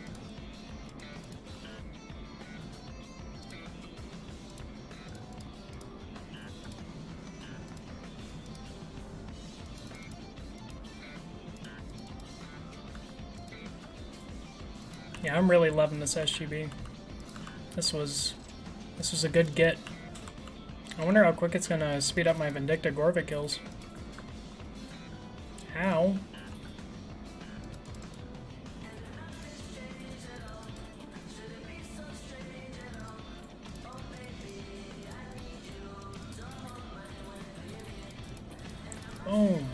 Yeah, I'm really loving this SGB. This was a good get. I wonder how quick it's gonna speed up my Vindicta Gorvik kills. How? Boom.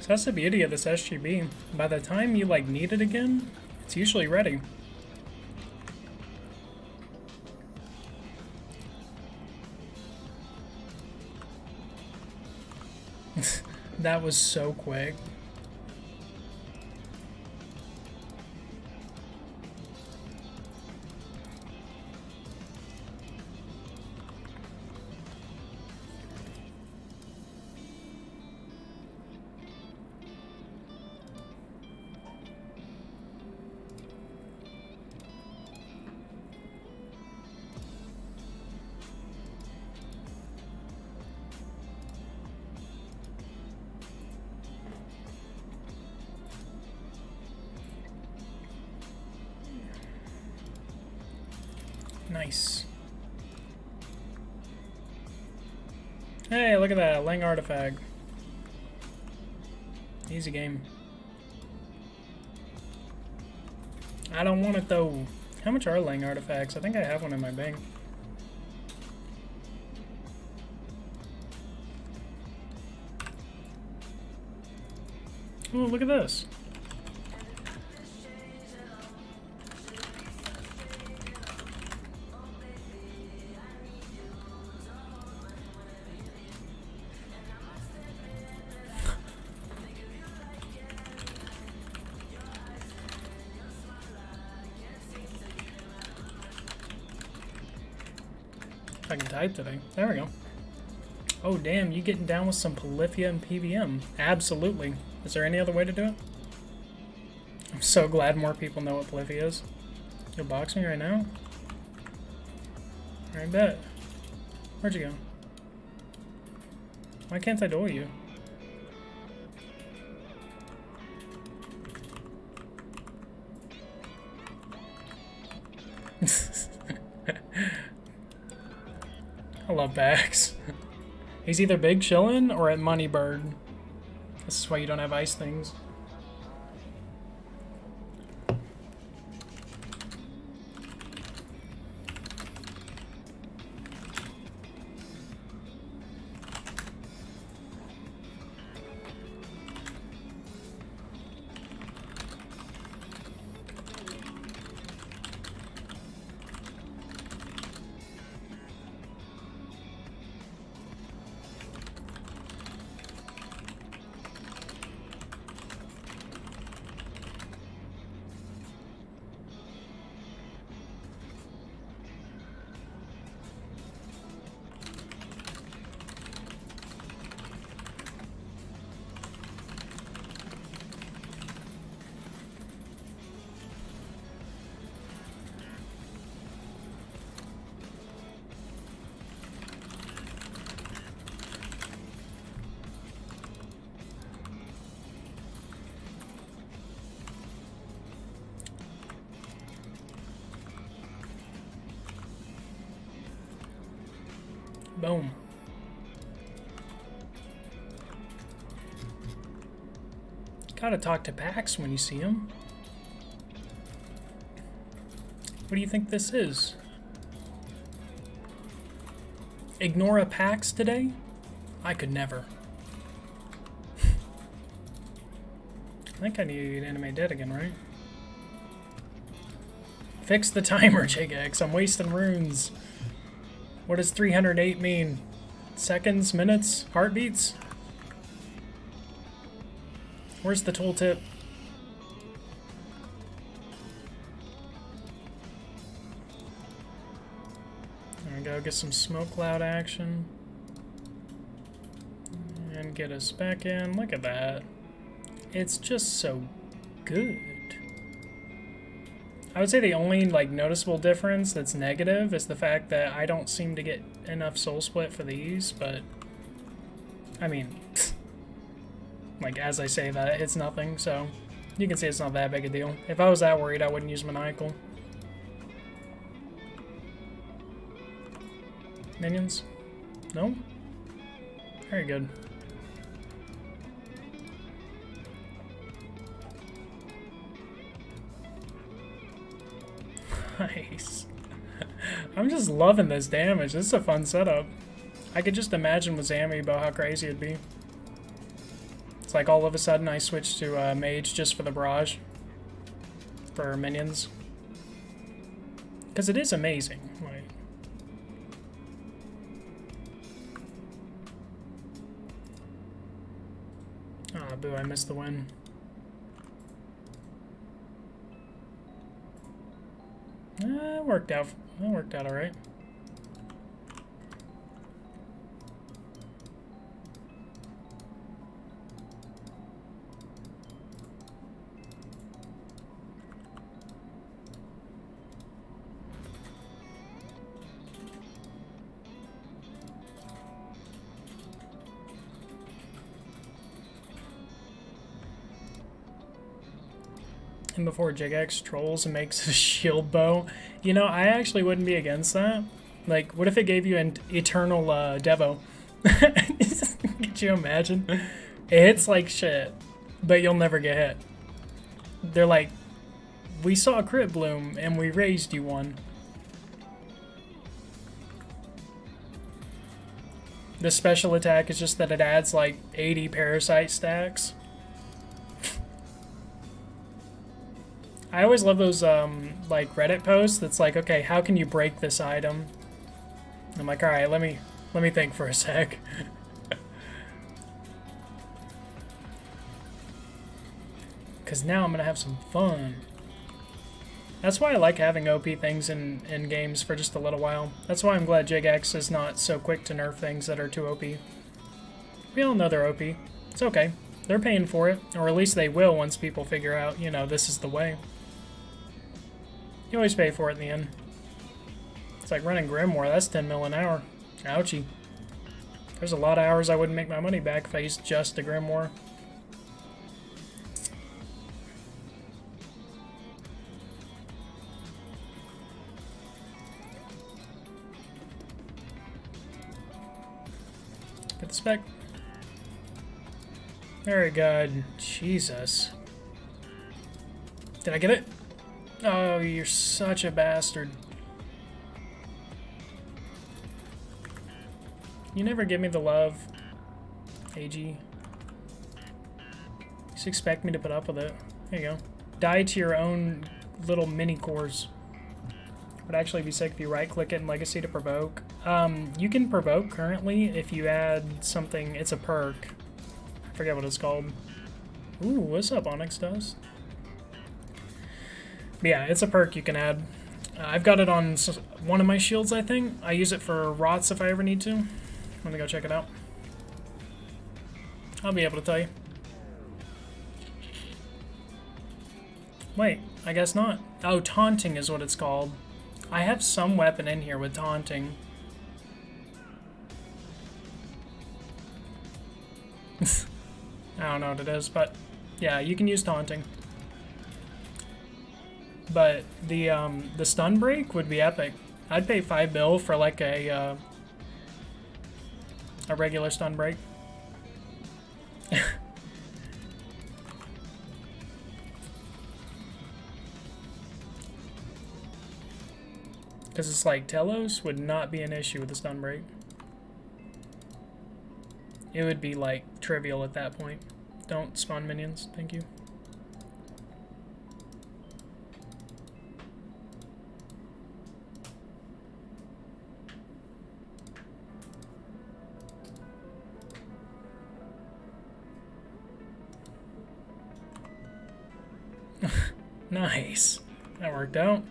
So that's the beauty of this SGB. By the time you like need it again, it's usually ready. That was so quick. Nice. Hey, look at that. Lang artifact. Easy game. I don't want it though. How much are Lang artifacts? I think I have one in my bank. Oh, look at this. I can type today. There we go. Oh damn, you getting down with some Polyphia and PVM. Absolutely. Is there any other way to do it? I'm so glad more people know what Polyphia is. You'll box me right now? I bet. Where'd you go? Why can't I duel you? I love Bax. He's either big chillin' or at Moneybird. This is why you don't have ice things. Boom. Gotta talk to Pax when you see him. What do you think this is? Ignore a Pax today? I could never. I think I need Anime Dead again, right? Fix the timer, JGX. I'm wasting runes. What does 308 mean? Seconds, minutes, heartbeats? Where's the tooltip? There we go, get some smoke cloud action. And get us back in. Look at that. It's just so good. I would say the only like noticeable difference that's negative is the fact that I don't seem to get enough soul split for these, but I mean, like as I say that, it's nothing, so you can see it's not that big a deal. If I was that worried, I wouldn't use Maniacal. Minions? No? Very good. Nice. I'm just loving this damage. This is a fun setup. I could just imagine with Amiibo how crazy it'd be. It's like all of a sudden I switched to Mage just for the barrage. For minions. Because it is amazing. Like, Ah, boo, I missed the win. That worked out all right. And before Jigex trolls and makes a shield bow, you know, I actually wouldn't be against that. Like, what if it gave you an eternal Devo? Could you imagine? It hits like shit, but you'll never get hit. They're like, we saw a crit bloom and we raised you one. The special attack is just that it adds like 80 parasite stacks. I always love those like Reddit posts that's like, okay, how can you break this item? I'm like, all right, let me think for a sec. Cause now I'm gonna have some fun. That's why I like having OP things in games for just a little while. That's why I'm glad Jigex is not so quick to nerf things that are too OP. We all know they're OP. It's okay. They're paying for it, or at least they will once people figure out, you know, this is the way. You always pay for it in the end. It's like running Grimoire, that's 10 mil an hour. Ouchie. There's a lot of hours I wouldn't make my money back if I used just a Grimoire. Get the spec. Very good. Jesus. Did I get it? Oh, you're such a bastard. You never give me the love, AG. You just expect me to put up with it. There you go. Die to your own little mini cores. Would actually be sick if you right-click it in Legacy to provoke. You can provoke currently if you add something. It's a perk. I forget what it's called. Ooh, what's up, Onyx Dust? But yeah, it's a perk you can add. I've got it on one of my shields, I think. I use it for rots if I ever need to. Let me go check it out. I'll be able to tell you. Wait, I guess not. Oh, taunting is what it's called. I have some weapon in here with taunting. I don't know what it is, but yeah, you can use taunting. But the stun break would be epic. I'd pay 5 bill for like a regular stun break. Because it's like Telos would not be an issue with the stun break. It would be like trivial at that point. Don't spawn minions, thank you. Nice. That worked out.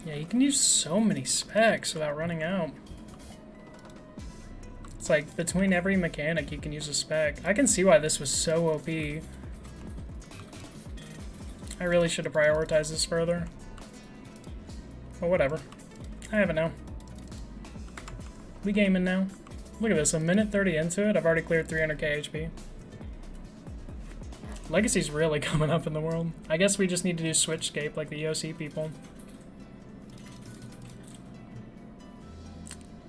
Yeah, you can use so many specs without running out. It's like between every mechanic you can use a spec. I can see why this was so OP. I really should have prioritized this further. But whatever. I have it now. We gaming now. Look at this, a minute 30 into it, I've already cleared 300k HP. Legacy's really coming up in the world. I guess we just need to do Switchscape like the EOC people.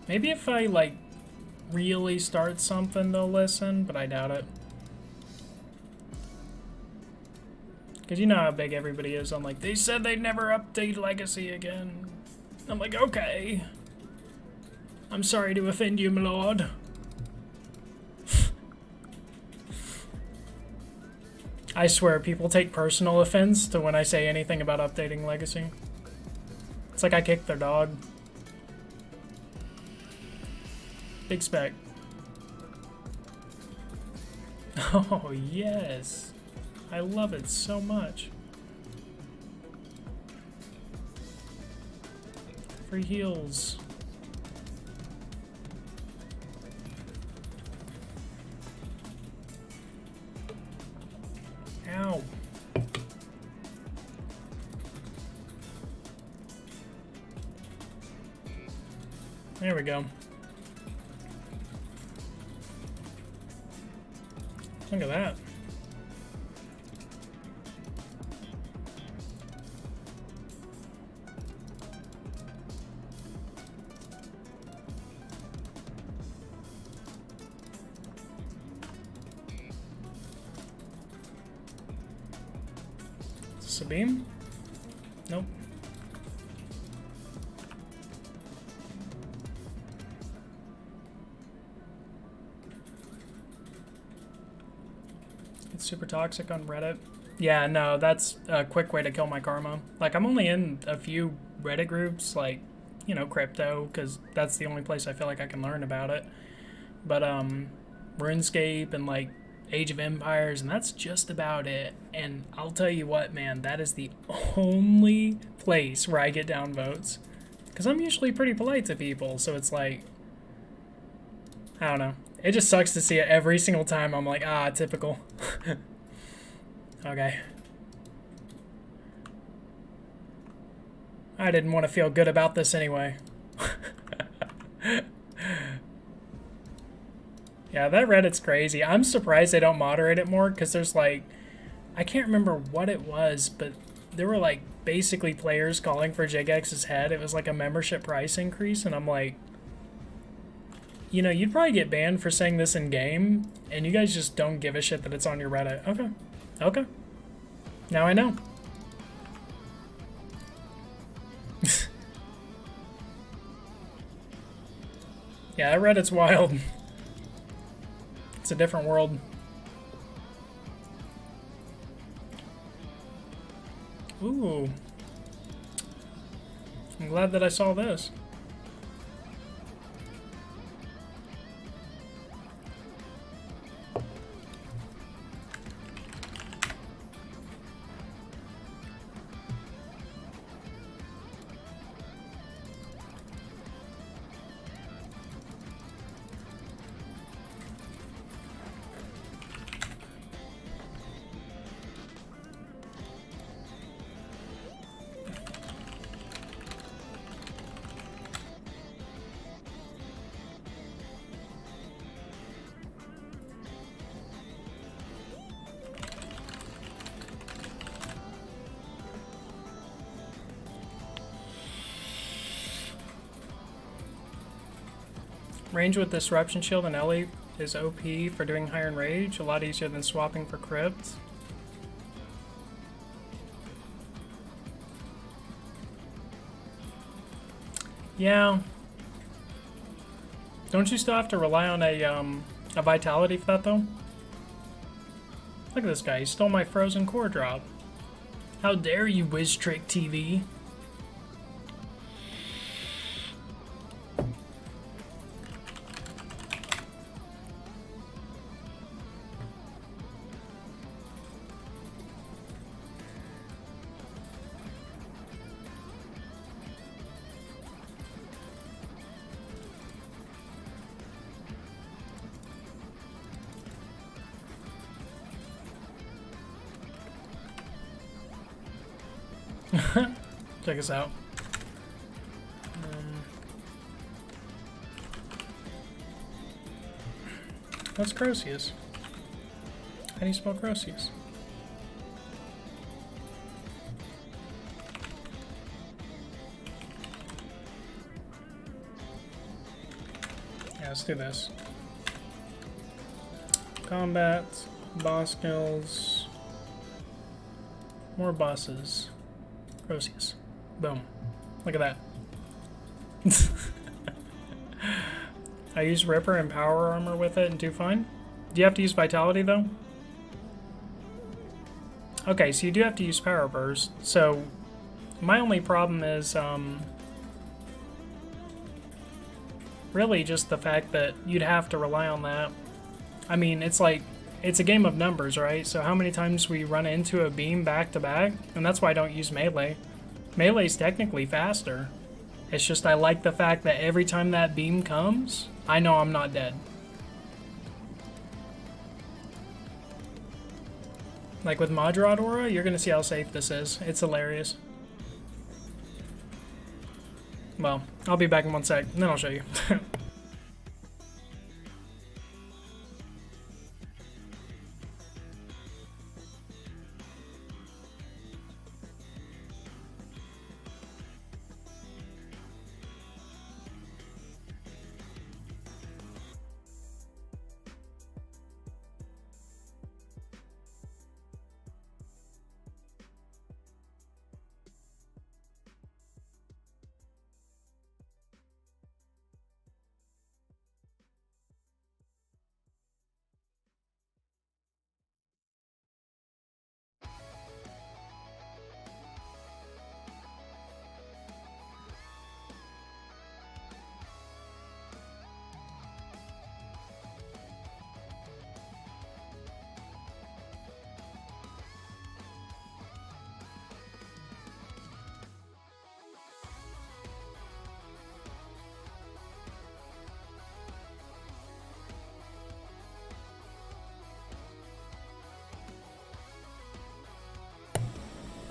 Maybe if I, like, really start something, they'll listen, but I doubt it. Because you know how big everybody is on, like, they said they'd never update Legacy again. I'm like, okay. I'm sorry to offend you, my lord. I swear, people take personal offense to when I say anything about updating Legacy. It's like I kicked their dog. Big spec. Oh, yes. I love it so much. Free heals. Ow. There we go. Look at that. Is this a beam? Nope. It's super toxic on Reddit. Yeah, no, that's a quick way to kill my karma. Like, I'm only in a few Reddit groups, like, you know, crypto, because that's the only place I feel like I can learn about it. But, RuneScape and, like, Age of Empires, and that's just about it. And I'll tell you what, man, that is the only place where I get downvotes. Because I'm usually pretty polite to people, so it's like, I don't know. It just sucks to see it every single time. I'm like, ah, typical. Okay. I didn't want to feel good about this anyway. Yeah, that Reddit's crazy. I'm surprised they don't moderate it more, because there's like, I can't remember what it was, but there were like basically players calling for JigX's head. It was like a membership price increase, and I'm like, you know, you'd probably get banned for saying this in game, and you guys just don't give a shit that it's on your Reddit. Okay. Okay. Now I know. Yeah, that Reddit's wild. It's a different world. Ooh. I'm glad that I saw this. Range with Disruption Shield and Ellie is OP for doing Higher Enrage, a lot easier than swapping for Crypt. Yeah. Don't you still have to rely on a Vitality for that, though? Look at this guy, he stole my Frozen Core drop. How dare you, WizTrick TV? Check us out. What's Croceus? How do you spell Croceus? Yeah, let's do this. Combat, boss skills, more bosses. Croceus. Boom. Look at that. I use Ripper and Power Armor with it and do fine. Do you have to use Vitality though? Okay, so you do have to use Power Burst. So my only problem is really just the fact that you'd have to rely on that. I mean, it's like, it's a game of numbers, right? So how many times we run into a beam back to back? And that's why I don't use melee. Melee's technically faster. It's just I like the fact that every time that beam comes, I know I'm not dead. Like with Madrod Aura, you're gonna see how safe this is. It's hilarious. Well, I'll be back in 1 sec, and then I'll show you.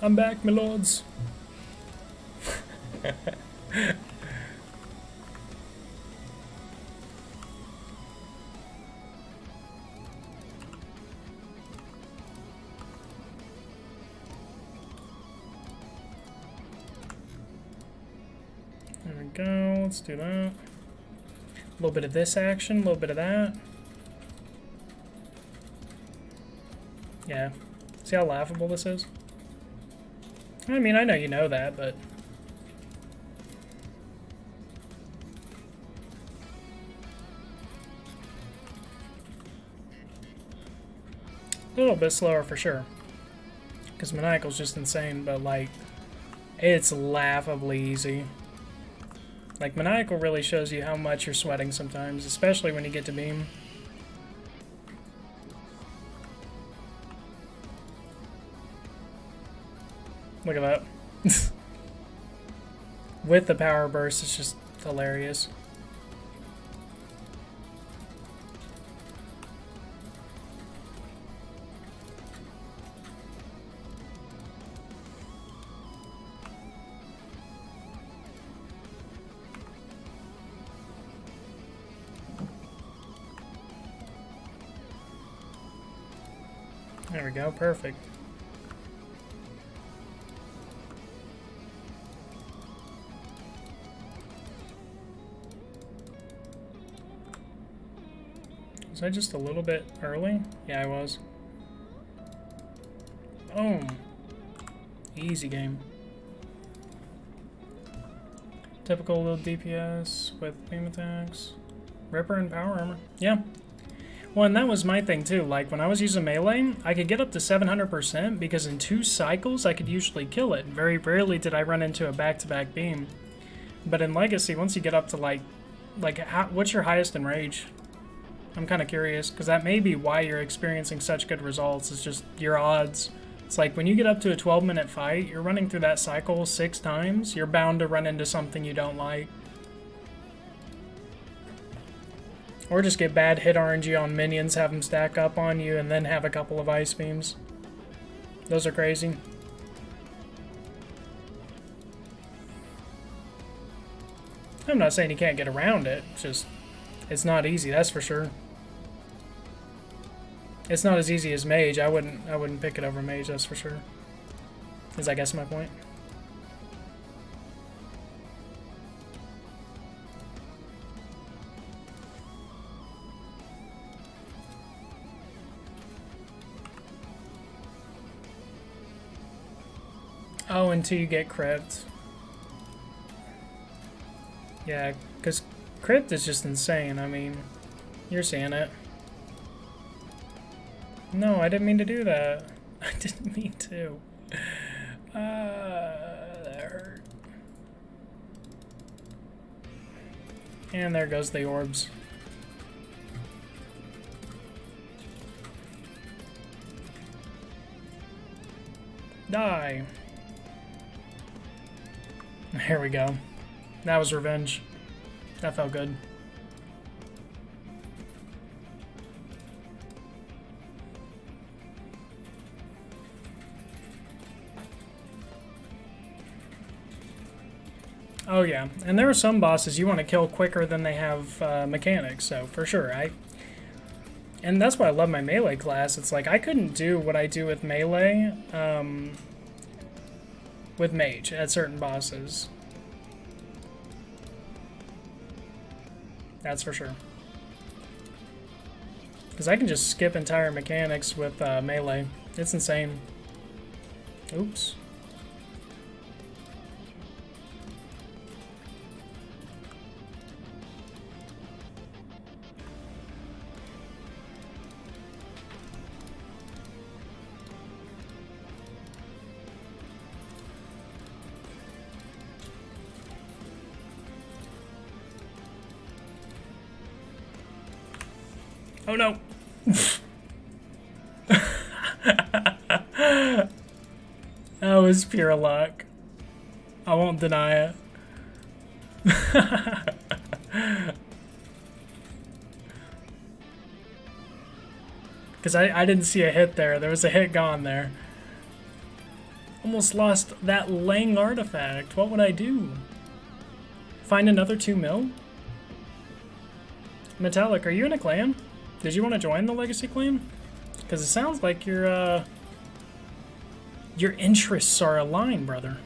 I'm back, my lords. There we go, let's do that. A little bit of this action, a little bit of that. Yeah, see how laughable this is? I mean, I know you know that, but... a little bit slower for sure. Because Maniacal's just insane, but like, it's laughably easy. Like, Maniacal really shows you how much you're sweating sometimes, especially when you get to beam. Look at that. With the power burst, it's just hilarious. There we go, perfect. Was I just a little bit early? Yeah, I was. Boom. Easy game. Typical little DPS with beam attacks. Ripper and power armor. Yeah. Well, and that was my thing too. Like, when I was using melee, I could get up to 700% because in 2 cycles I could usually kill it. Very rarely did I run into a back-to-back beam. But in Legacy, once you get up to what's your highest in rage? I'm kind of curious, because that may be why you're experiencing such good results. It's just your odds. It's like when you get up to a 12-minute fight, you're running through that cycle 6 times, you're bound to run into something you don't like. Or just get bad hit RNG on minions, have them stack up on you, and then have a couple of ice beams. Those are crazy. I'm not saying you can't get around it, it's just, it's not easy, that's for sure. It's not as easy as mage. I wouldn't pick it over mage, that's for sure. Is I guess my point. Oh, until you get crypt. Yeah, because crypt is just insane. I mean, you're seeing it. No, I didn't mean to do that. I didn't mean to. That hurt. And there goes the orbs. Die. Here we go. That was revenge. That felt good. Oh yeah, and there are some bosses you want to kill quicker than they have mechanics, so for sure. And that's why I love my melee class. It's like I couldn't do what I do with melee with mage at certain bosses. That's for sure. Because I can just skip entire mechanics with melee. It's insane. Oops. Oh no! That was pure luck. I won't deny it. Because I didn't see a hit there. There was a hit gone there. Almost lost that Lang artifact. What would I do? Find another 2 mil? Metallic, are you in a clan? Did you want to join the Legacy clan? Because it sounds like your interests are aligned, brother.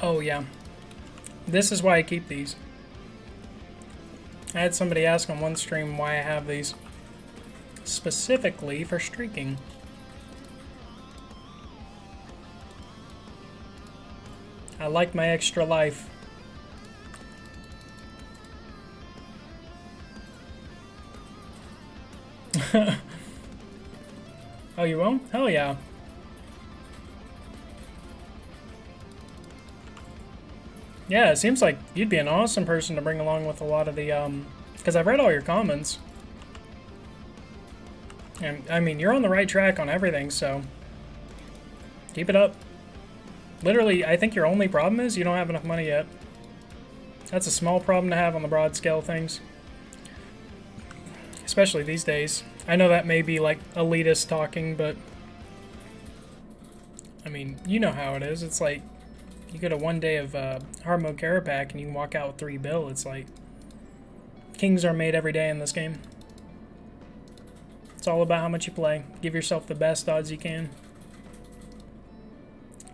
Oh yeah. This is why I keep these. I had somebody ask on one stream why I have these. Specifically for streaking. I like my extra life. Oh, you won't? Hell yeah. Yeah, it seems like you'd be an awesome person to bring along with a lot of the, because I've read all your comments. And, I mean, you're on the right track on everything, so keep it up. Literally, I think your only problem is you don't have enough money yet. That's a small problem to have on the broad scale things. Especially these days. I know that may be, like, elitist talking, but I mean, you know how it is. It's like, you get a 1 day of hard mode carrot pack and you can walk out with 3 bill. It's like, kings are made every day in this game. It's all about how much you play. Give yourself the best odds you can.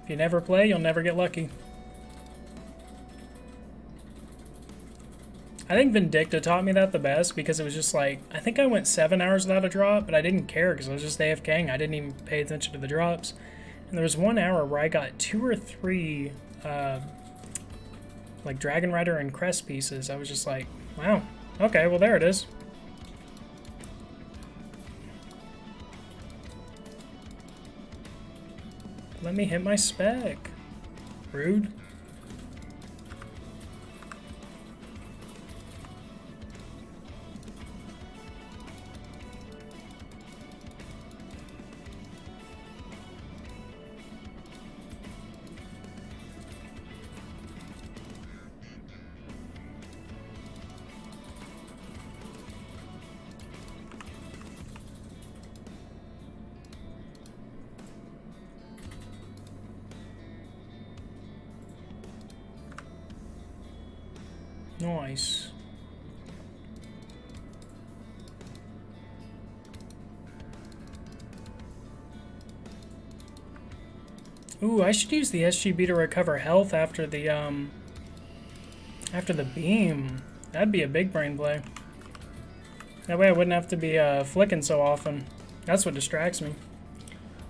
If you never play, you'll never get lucky. I think Vindicta taught me that the best because it was just like, I think I went 7 hours without a drop, but I didn't care because I was just AFKing. I didn't even pay attention to the drops. And there was 1 hour where I got 2 or 3 like Dragon Rider and Crest pieces. I was just like, wow, okay, well there it is. Let me hit my spec. Rude. Nice. Ooh, I should use the SGB to recover health after the beam. That'd be a big brain play. That way I wouldn't have to be flicking so often. That's what distracts me.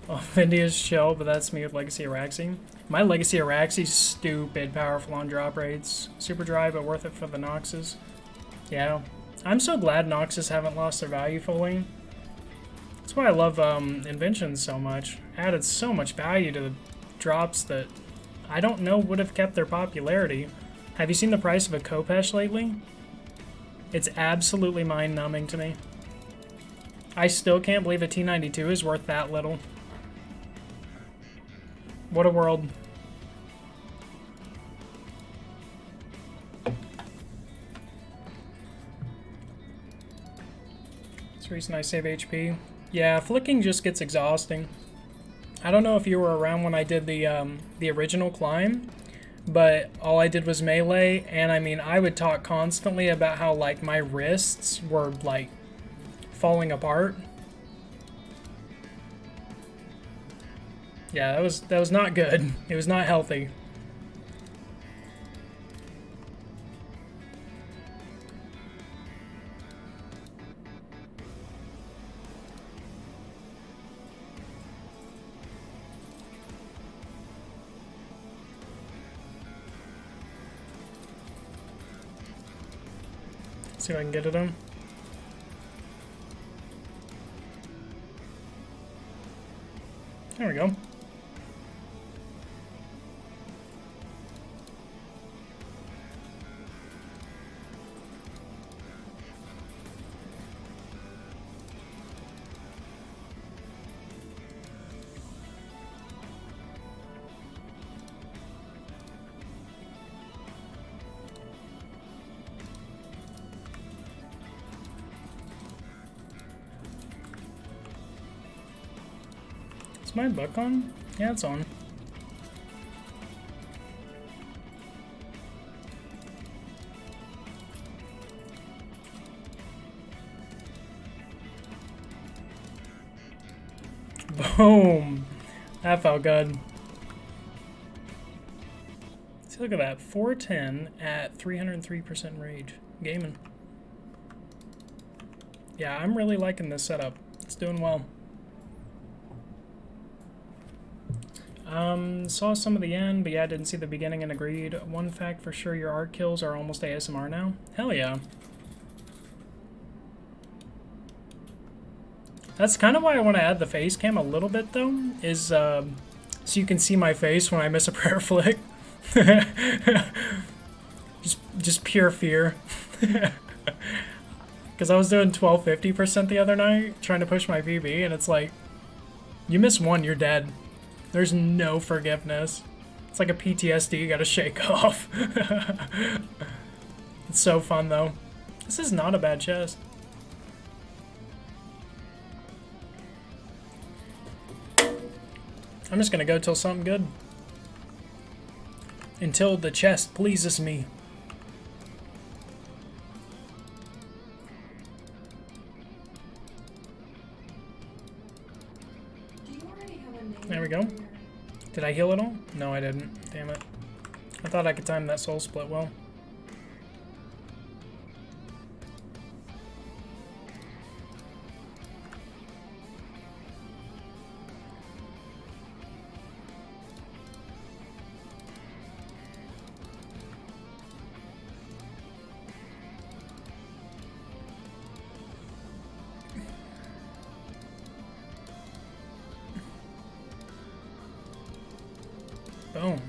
Oh, India's chill, but that's me with Legacy Araxi. My Legacy Araxi's stupid powerful on drop rates. Super dry, but worth it for the Noxes. Yeah. I'm so glad Noxes haven't lost their value fully. That's why I love Inventions so much. Added so much value to the drops that I don't know would have kept their popularity. Have you seen the price of a Kopesh lately? It's absolutely mind-numbing to me. I still can't believe a T92 is worth that little. What a world. It's the reason I save HP. Yeah, flicking just gets exhausting. I don't know if you were around when I did the original climb, but all I did was melee, and I mean, I would talk constantly about how, like, my wrists were, like, falling apart. Yeah, that was not good. It was not healthy. See if I can get at him. There we go. Is my book on? Yeah, it's on. Boom! That felt good. See, look at that. 410 at 303% rage. Gaming. Yeah, I'm really liking this setup. It's doing well. Saw some of the end, but yeah, didn't see the beginning and agreed. One fact for sure, your art kills are almost ASMR now. Hell yeah. That's kind of why I want to add the face cam a little bit, though, is so you can see my face when I miss a prayer flick. just pure fear. Because I was doing 1250% the other night, trying to push my PB, and it's like, you miss one, you're dead. There's no forgiveness. It's like a PTSD you gotta shake off. It's so fun, though. This is not a bad chest. I'm just gonna go till something good. Until the chest pleases me. There we go. Did I heal it all? No, I didn't. Damn it. I thought I could time that soul split well. Boom.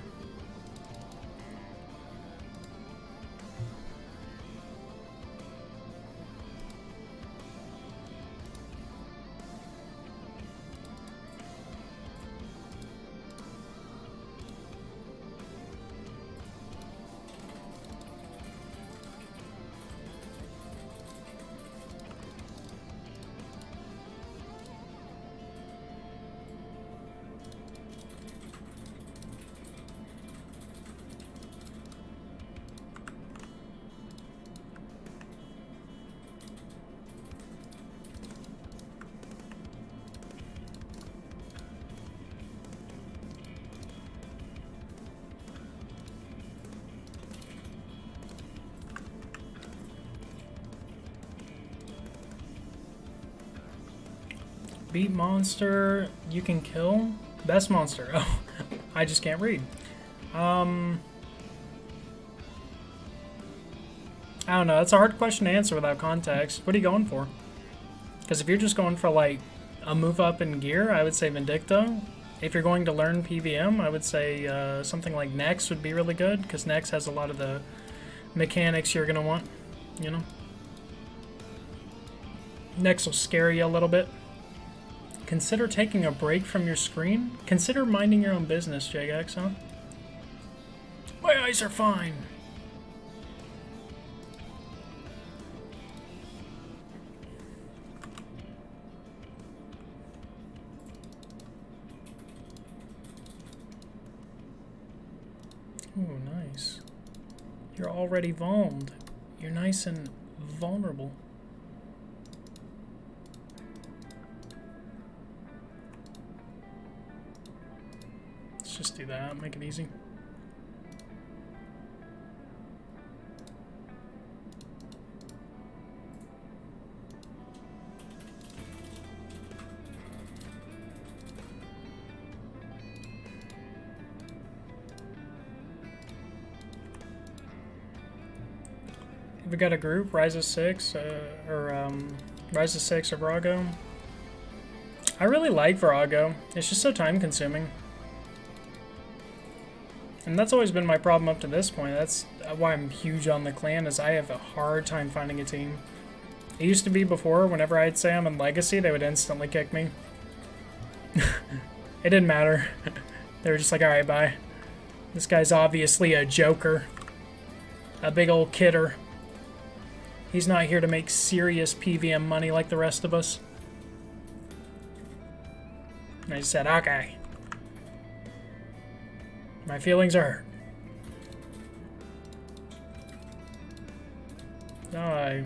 Beat monster you can kill? Best monster. Oh, I just can't read. I don't know. That's a hard question to answer without context. What are you going for? Because if you're just going for, like, a move up in gear, I would say Vindicta. If you're going to learn PVM, I would say something like Nex would be really good, because Nex has a lot of the mechanics you're going to want, you know? Nex will scare you a little bit. Consider taking a break from your screen? Consider minding your own business, JX, huh? My eyes are fine. Ooh, nice. You're already vulnerable. You're nice and vulnerable. Let's just do that, make it easy. We got a group, Rise of 6, Rise of 6 or Virago. I really like Virago. It's just so time consuming. And that's always been my problem up to this point. That's why I'm huge on the clan, is I have a hard time finding a team. It used to be before, whenever I'd say I'm in Legacy, they would instantly kick me. It didn't matter. They were just like, alright, bye. This guy's obviously a joker. A big old kidder. He's not here to make serious PVM money like the rest of us. And I said, okay. My feelings are hurt. Die.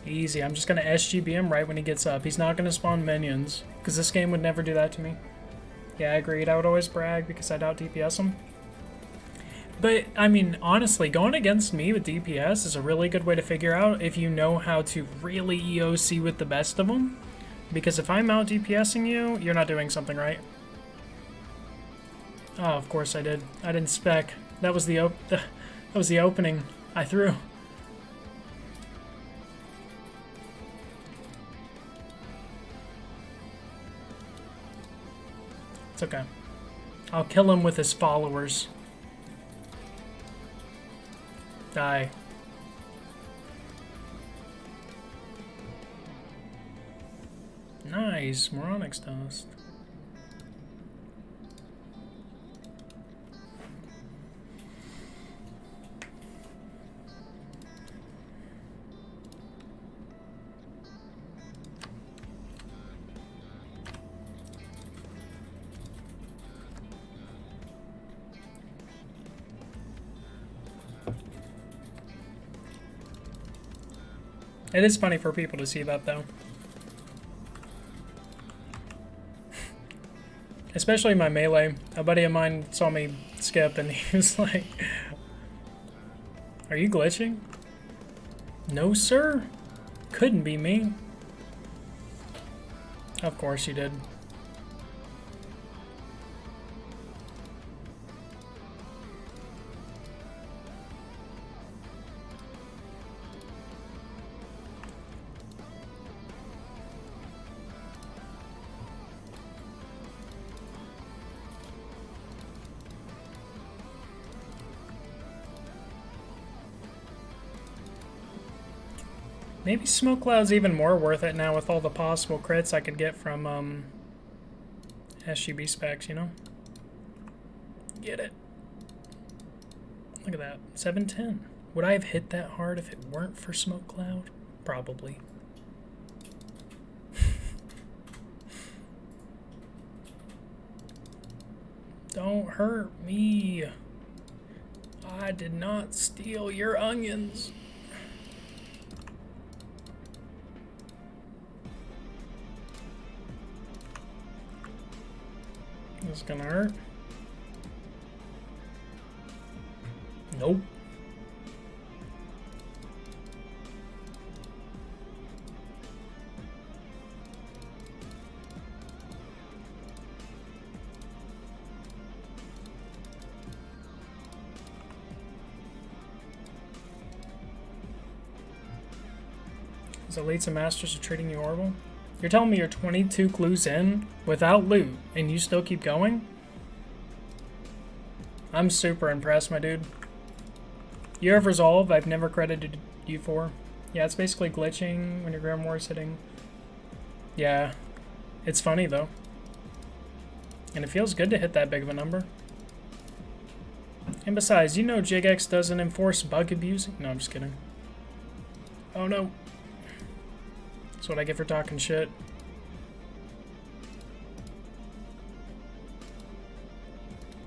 Easy. I'm just going to SGB him right when he gets up. He's not going to spawn minions, because this game would never do that to me. Yeah, I agreed. I would always brag because I doubt DPS him. But, I mean, honestly, going against me with DPS is a really good way to figure out if you know how to really EOC with the best of them. Because if I'm out DPSing you, you're not doing something right. Oh, of course I did. I didn't spec. That was the opening I threw. It's okay. I'll kill him with his followers. Die. Nice, Moronics dust. It is funny for people to see that, though. Especially my melee. A buddy of mine saw me skip and he was like, "Are you glitching?" No, sir. Couldn't be me. Of course you did. Maybe Smoke Cloud's even more worth it now with all the possible crits I could get from SGB specs, you know? Get it. Look at that. 710. Would I have hit that hard if it weren't for Smoke Cloud? Probably. Don't hurt me. I did not steal your onions. This is gonna hurt. Nope. Is Elites and Masters are treating you horrible? You're telling me you're 22 clues in without loot and you still keep going? I'm super impressed, my dude. You have Resolve, I've never credited you for. Yeah, it's basically glitching when your Grimoire's hitting. Yeah, it's funny though. And it feels good to hit that big of a number. And besides, you know JigX doesn't enforce bug abusing? No, I'm just kidding. Oh no. That's what I get for talking shit.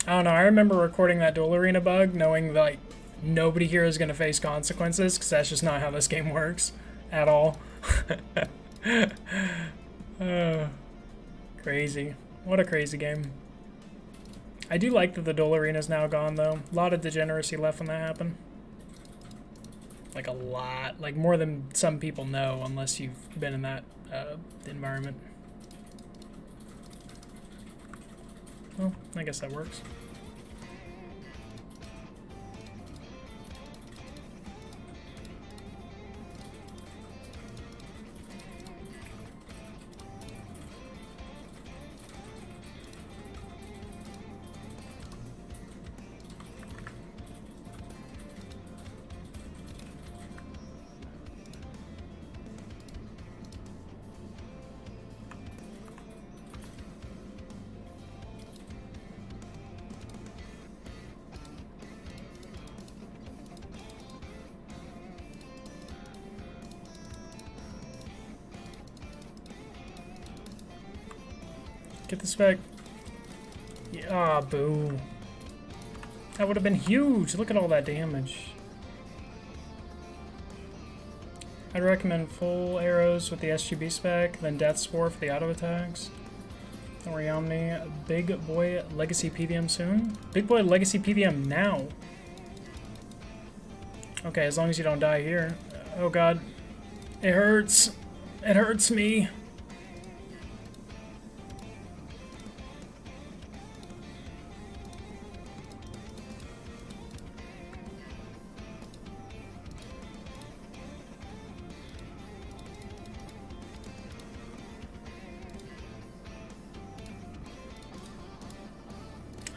I don't know, I remember recording that Duel Arena bug knowing that, like, nobody here is going to face consequences, because that's just not how this game works at all. Crazy. What a crazy game. I do like that the Duel Arena is now gone, though. A lot of degeneracy left when that happened. Like, a lot. Like, more than some people know, unless you've been in that environment. Well, I guess that works. Get this back. Yeah, ah, boo. That would have been huge. Look at all that damage. I'd recommend full arrows with the SGB spec, then Death Spore for the auto attacks. Don't worry, Omni. Big Boy Legacy PVM soon? Big Boy Legacy PVM now. Okay, as long as you don't die here. Oh god. It hurts. It hurts me.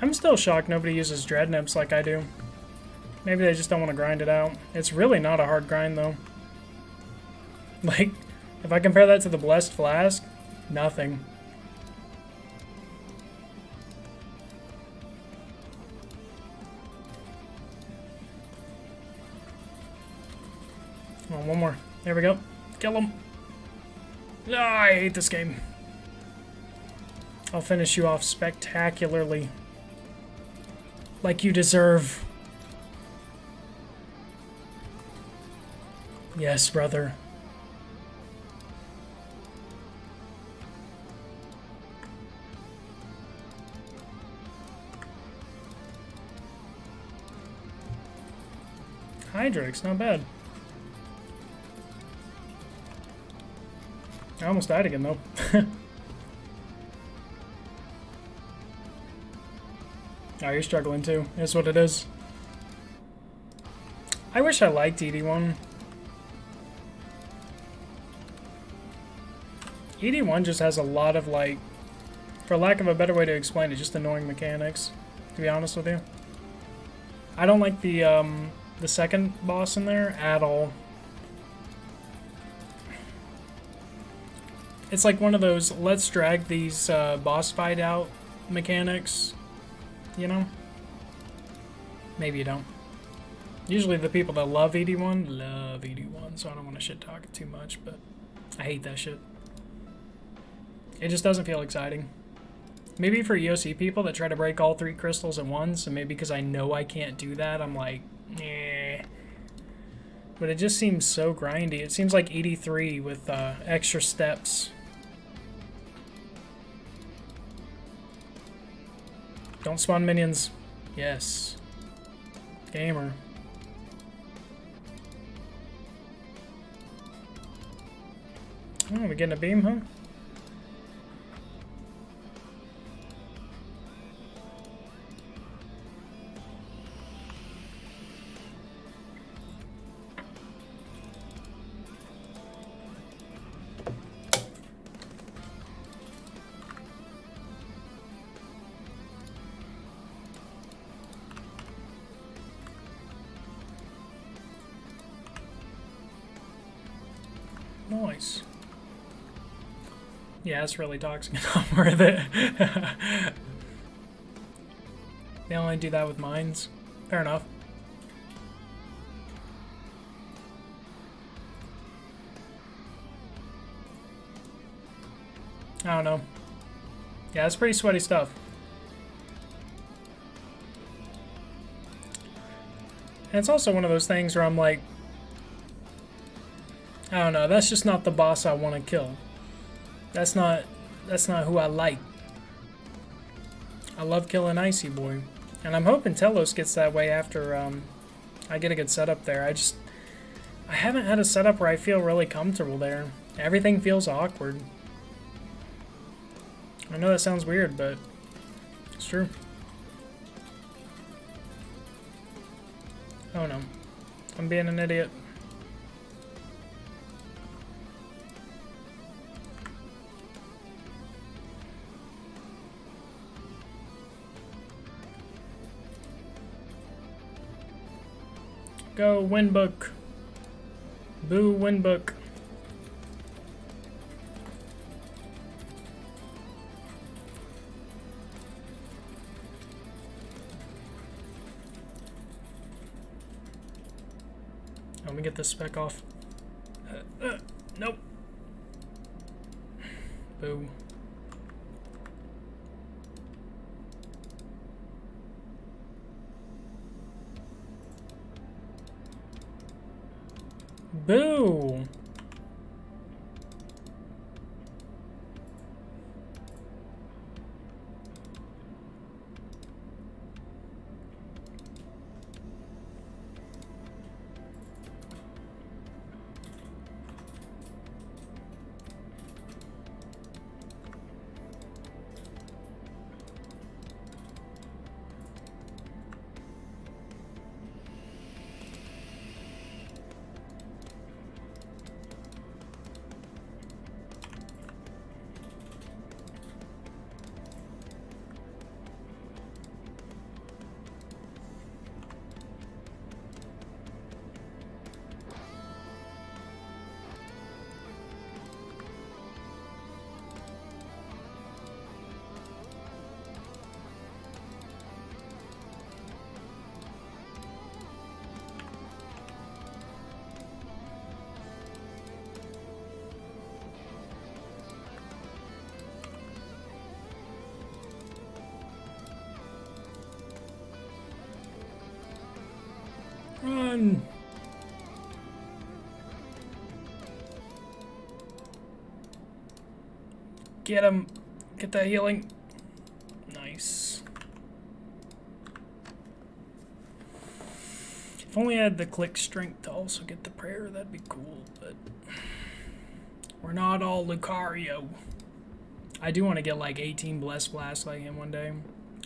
I'm still shocked nobody uses Dread Nips like I do. Maybe they just don't want to grind it out. It's really not a hard grind, though. Like, if I compare that to the Blessed Flask, nothing. Come on, one more. There we go. Kill him. Ah, I hate this game. I'll finish you off spectacularly. Like you deserve. Yes, brother. Hydrix, not bad. I almost died again, though. Oh, you're struggling too. That's what it is. I wish I liked ED1. ED1 just has a lot of, like, for lack of a better way to explain it, just annoying mechanics, to be honest with you. I don't like the second boss in there at all. It's like one of those, let's drag these boss fight out mechanics. You know? Maybe you don't. Usually the people that love ED1 love ED1, so I don't want to shit talk it too much, but I hate that shit. It just doesn't feel exciting. Maybe for EOC people that try to break all 3 crystals at once, and maybe because I know I can't do that, I'm like, eh. But it just seems so grindy. It seems like 83 with extra steps. Don't spawn minions. Yes. Gamer. Oh, we getting a beam, huh? Nice. Yeah, it's really toxic and not worth it. They only do that with mines. Fair enough. I don't know. Yeah, it's pretty sweaty stuff. And it's also one of those things where I'm like, I don't know, that's just not the boss I want to kill. That's not who I like. I love killing Icy Boy. And I'm hoping Telos gets that way after I get a good setup there. I haven't had a setup where I feel really comfortable there. Everything feels awkward. I know that sounds weird, but it's true. Oh no. I'm being an idiot. Go, Windbook. Boo, Windbook. Let me get this spec off. Nope. Boo. Boo! Run! Get him! Get that healing! Nice. If only I had the click strength to also get the prayer, that'd be cool, but we're not all Lucario. I do want to get like 18 Blessed Blast like him one day.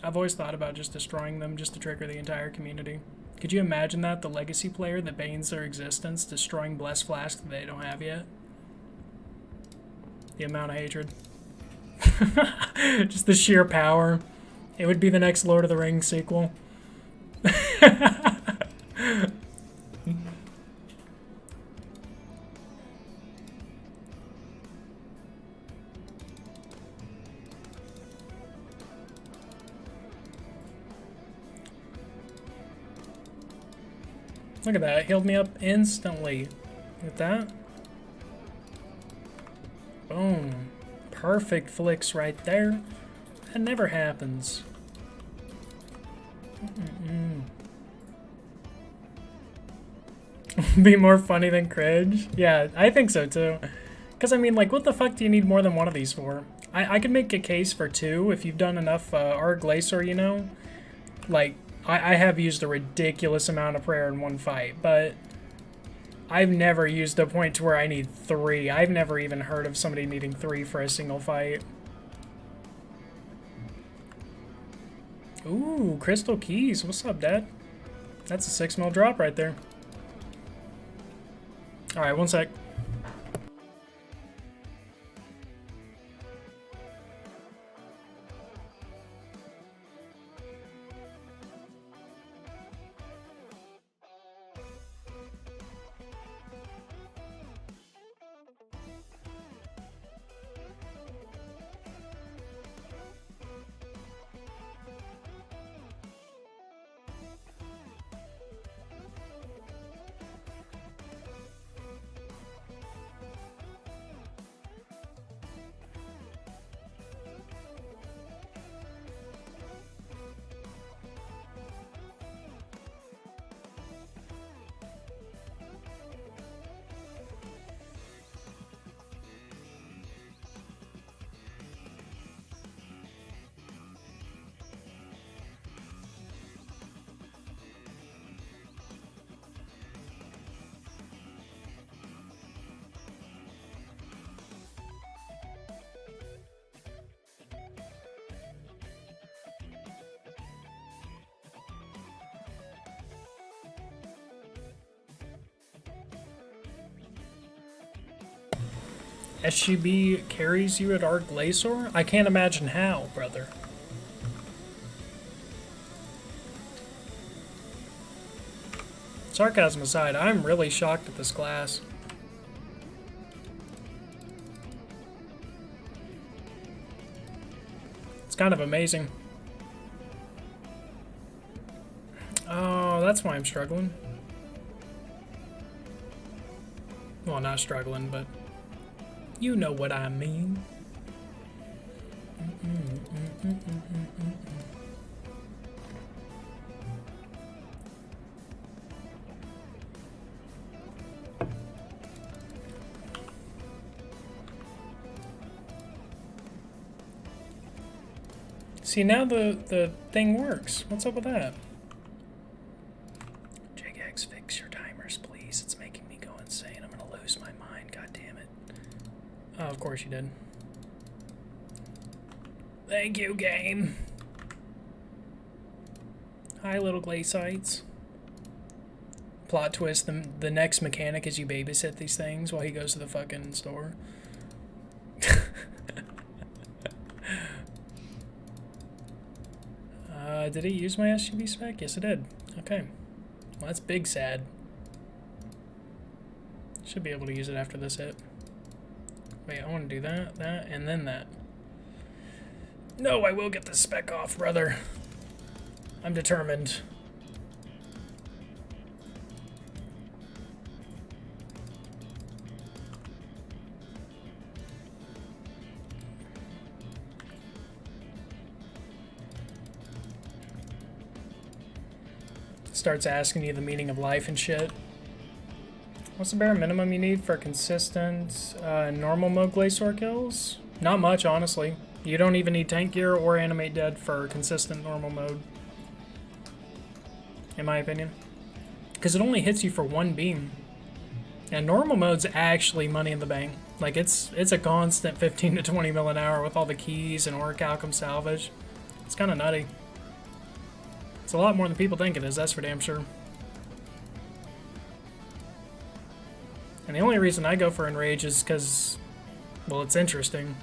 I've always thought about just destroying them just to trigger the entire community. Could you imagine that? The legacy player that banes their existence, destroying Blessed Flask that they don't have yet? The amount of hatred. Just the sheer power. It would be the next Lord of the Rings sequel. Look at that, it healed me up instantly. With that. Boom. Perfect flicks right there. That never happens. Be more funny than cringe? Yeah, I think so too. Because, I mean, like, what the fuck do you need more than one of these for? I could make a case for two if you've done enough Arg Glacier, you know? Like, I have used a ridiculous amount of prayer in one fight, but I've never used a point to where I need three. I've never even heard of somebody needing three for a single fight. Ooh, Crystal Keys. What's up, Dad? That's a 6 mil drop right there. Alright, one sec. SGB carries you at Arg Glacier? I can't imagine how, brother. Sarcasm aside, I'm really shocked at this class. It's kind of amazing. Oh, that's why I'm struggling. Well, not struggling, but you know what I mean. See, now the thing works. What's up with that? JGX, fix your timers, please. It's making me go insane. I'm gonna lose my mind. God damn it. Oh, of course you did. Thank you, game. Hi, little glacites. Plot twist, the next mechanic is you babysit these things while he goes to the fucking store. Did it use my SUV spec? Yes, it did. Okay. Well, that's big sad. Should be able to use it after this hit. Wait, I want to do that, and then that. No, I will get this spec off, brother. I'm determined. Starts asking you the meaning of life and shit. What's the bare minimum you need for consistent normal mode Glacier kills? Not much, honestly. You don't even need tank gear or animate dead for consistent normal mode, in my opinion. Because it only hits you for one beam. And normal mode's actually money in the bank. Like, it's a constant 15 to 20 mil an hour with all the keys and Orichalcum salvage. It's kind of nutty. It's a lot more than people think it is, that's for damn sure. And the only reason I go for Enrage is because, well, it's interesting.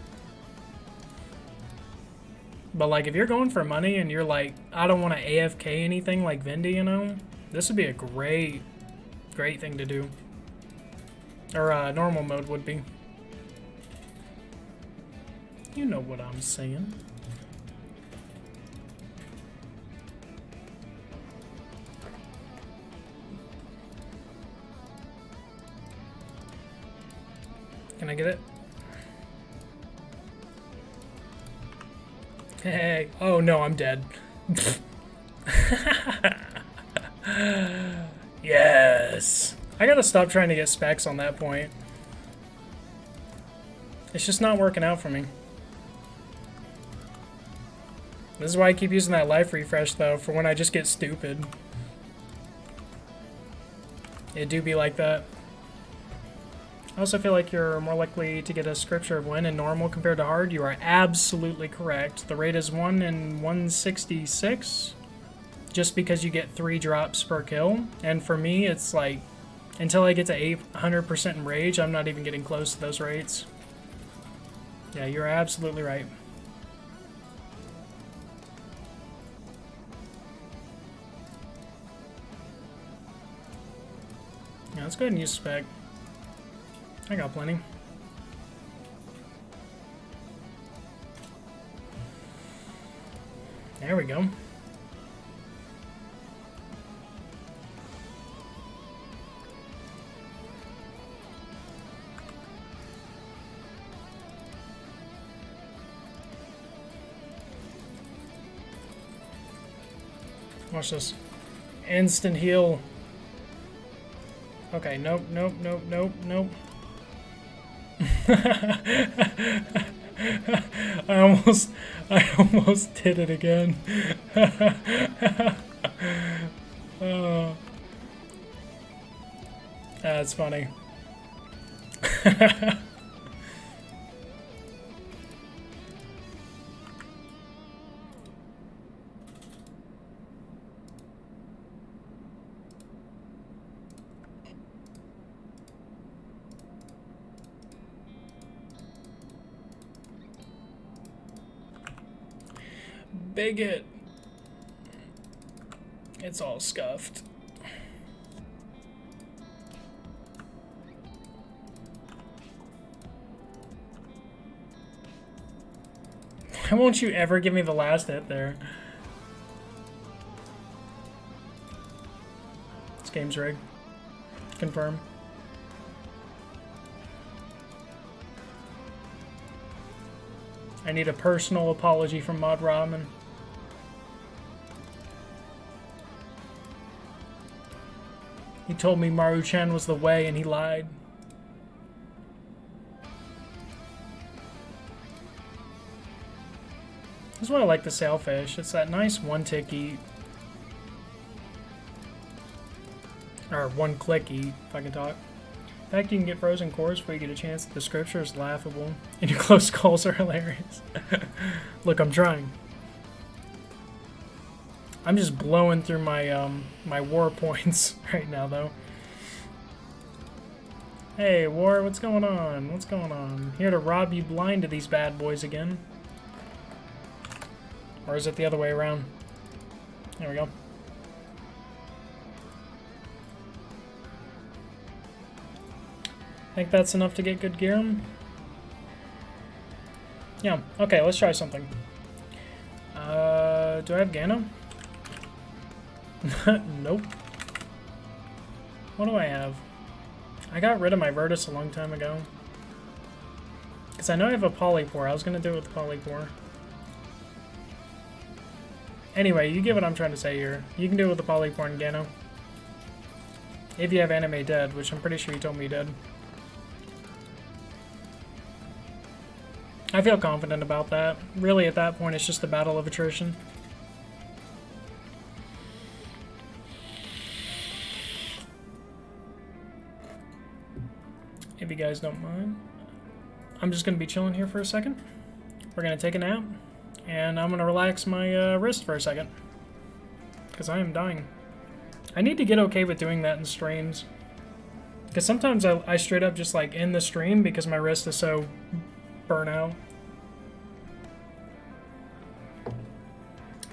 But, like, if you're going for money and you're like, I don't want to AFK anything like Vindy, you know, this would be a great thing to do. Or, normal mode would be. You know what I'm saying. Can I get it? Hey. Oh no, I'm dead. Yes. I gotta stop trying to get specs on that point. It's just not working out for me. This is why I keep using that life refresh, though, for when I just get stupid. It do be like that. I also feel like you're more likely to get a scripture of win in normal compared to hard. You are absolutely correct. The rate is 1 in 166, just because you get 3 drops per kill. And for me, it's like, until I get to 800% in rage, I'm not even getting close to those rates. Yeah, you're absolutely right. Yeah, let's go ahead and use spec. I got plenty. There we go. Watch this. Instant heal. Okay, nope, nope, nope, nope, nope. I almost did it again. Oh. That's funny. Bigot. It's all scuffed. Why won't you ever give me the last hit there? This game's rigged. Confirm. I need a personal apology from Mod Ramen. He told me Maru-chan was the way and he lied. This is why I like the sailfish. It's that nice one-tick eat. Or one-click eat, if I can talk. The fact you can get frozen cores before you get a chance at the scripture is laughable. And your close calls are hilarious. Look, I'm trying. I'm just blowing through my my war points right now, though. Hey, war, what's going on? What's going on? Here to rob you blind to these bad boys again. Or is it the other way around? There we go. Think that's enough to get good gear? Yeah, okay, let's try something. Do I have Gano? Nope. What do I have? I got rid of my Virtus a long time ago. Because I know I have a Polypore. I was going to do it with the Polypore. Anyway, you get what I'm trying to say here. You can do it with the Polypore and Gano. If you have Anime Dead, which I'm pretty sure you told me you did. I feel confident about that. Really, at that point, it's just a battle of attrition. If you guys don't mind. I'm just going to be chilling here for a second. We're going to take a nap. And I'm going to relax my wrist for a second. Because I am dying. I need to get okay with doing that in streams. Because sometimes I straight up just like end the stream because my wrist is so burnt out.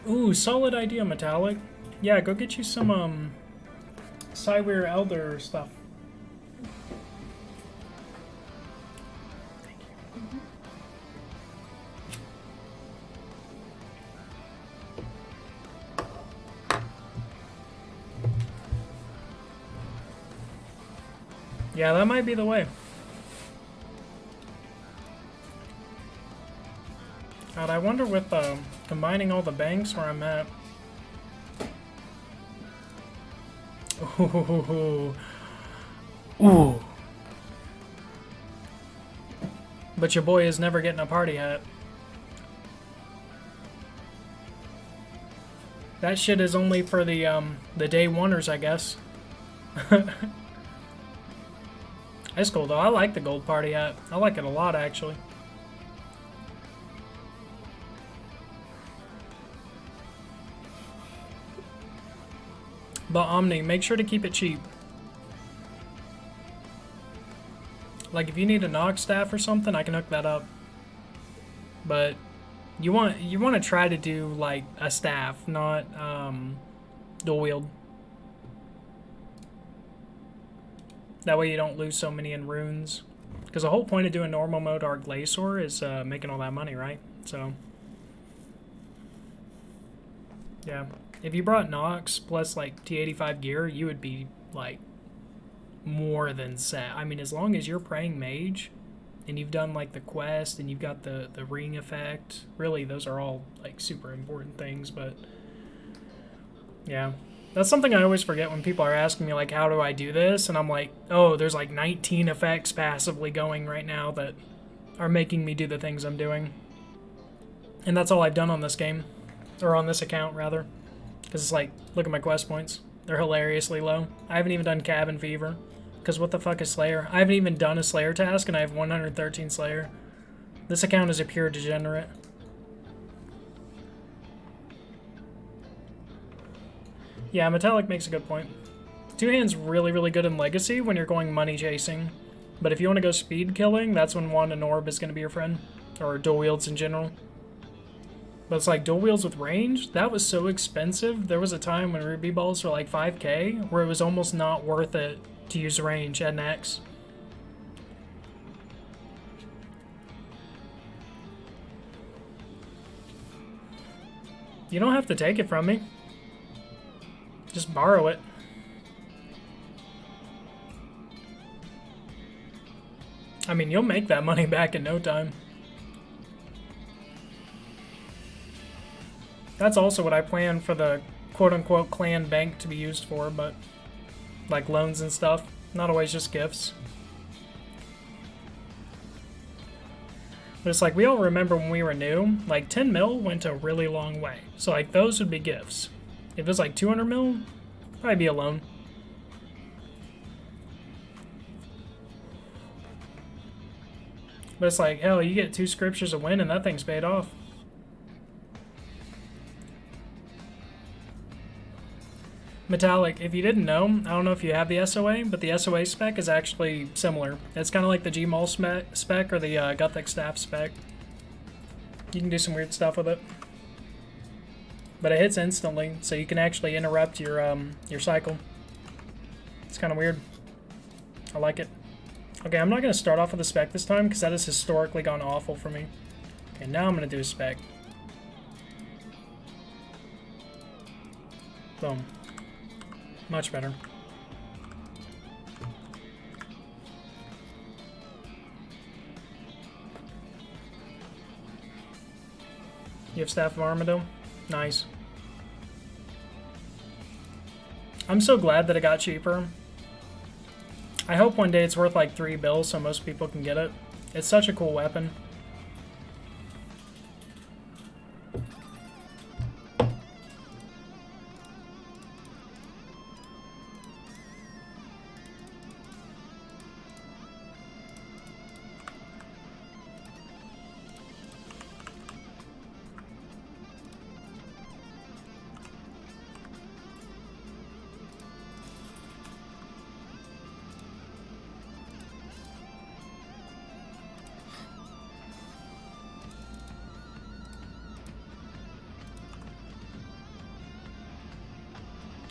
Ooh, solid idea, Metallic. Yeah, go get you some Cywir Elder stuff. Thank you. Yeah, that might be the way. God, I wonder with Combining all the banks where I'm at. Ooh. Ooh. But your boy is never getting a party hat. That shit is only for the day oneers, I guess. That's cool though. I like the gold party hat. I like it a lot actually. But Omni, make sure to keep it cheap. Like if you need a knock staff or something, I can hook that up. But you want to try to do like a staff, not dual wield. That way you don't lose so many in runes. Because the whole point of doing normal mode or Glacier is making all that money, right? So yeah. If you brought Nox plus like T85 gear, you would be like more than set. I mean, as long as you're praying mage and you've done like the quest and you've got the ring effect, really those are all like super important things. But yeah, that's something I always forget when people are asking me like, how do I do this? And I'm like, oh, there's like 19 effects passively going right now that are making me do the things I'm doing. And that's all I've done on this game, or on this account rather. Because it's like, look at my quest points. They're hilariously low. I haven't even done Cabin Fever. Because what the fuck is Slayer? I haven't even done a Slayer task and I have 113 Slayer. This account is a pure degenerate. Yeah, Metallic makes a good point. Two Hand's really, really good in Legacy when you're going money chasing. But if you want to go speed killing, that's when Wand and Orb is going to be your friend. Or dual wields in general. But it's like dual wields with range, that was so expensive. There was a time when Ruby Balls were like 5k, where it was almost not worth it to use range at an X. You don't have to take it from me. Just borrow it. I mean, you'll make that money back in no time. That's also what I plan for the quote-unquote clan bank to be used for, but like loans and stuff, not always just gifts. But it's like, we all remember when we were new, like 10 mil went a really long way. So like those would be gifts. If it was like 200 mil, probably be a loan. But it's like, hell, you get 2 scriptures a win and that thing's paid off. Metallic, if you didn't know, I don't know if you have the SOA, but the SOA spec is actually similar. It's kind of like the Gmaul spec or the Gothic Staff spec. You can do some weird stuff with it. But it hits instantly, so you can actually interrupt your cycle. It's kind of weird. I like it. Okay, I'm not going to start off with a spec this time, because that has historically gone awful for me. Okay, now I'm going to do a spec. Boom. Much better. You have Staff of Armado? Nice. I'm so glad that it got cheaper. I hope one day it's worth like 3 bills so most people can get it. It's such a cool weapon.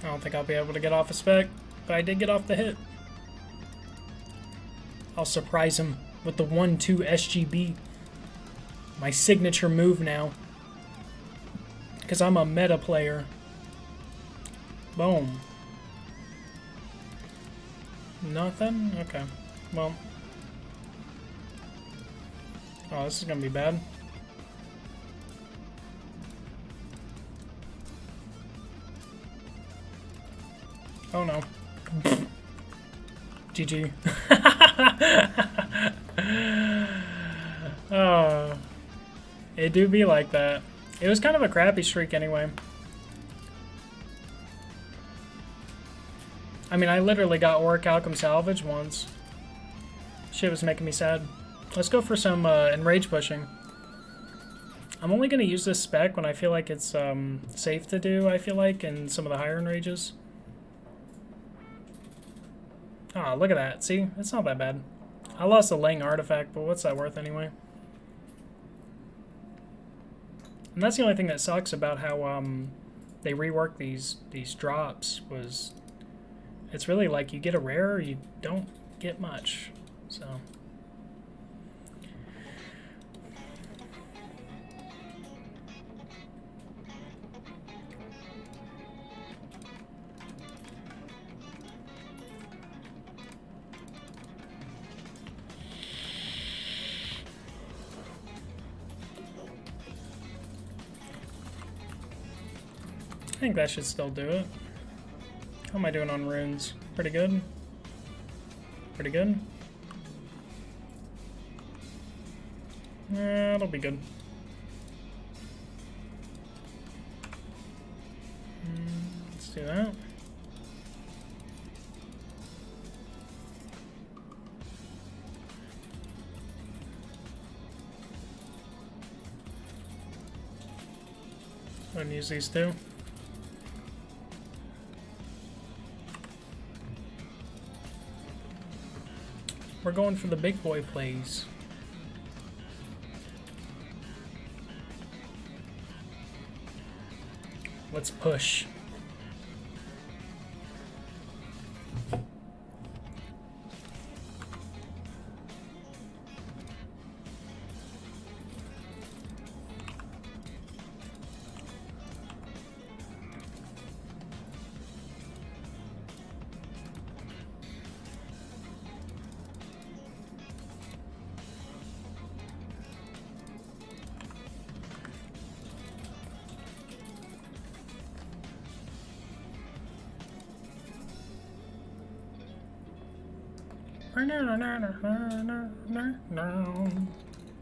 I don't think I'll be able to get off a spec, but I did get off the hit. I'll surprise him with the 1-2 SGB. My signature move now. Because I'm a meta player. Boom. Nothing? Okay. Well. Oh, this is going to be bad. Oh no. GG. Oh, it do be like that. It was kind of a crappy streak anyway. I mean, I literally got Orichalcum salvage once. Shit was making me sad. Let's go for some enrage pushing. I'm only going to use this spec when I feel like it's safe to do, I feel like, in some of the higher enrages. Ah, look at that. See? It's not that bad. I lost a Lang artifact, but what's that worth anyway? And that's the only thing that sucks about how they reworked these drops was it's really like you get a rare, you don't get much. So I think that should still do it. How am I doing on runes? Pretty good? Pretty good? Yeah, it'll be good. Let's do that. Go ahead and use these two. We're going for the big boy plays. Let's push.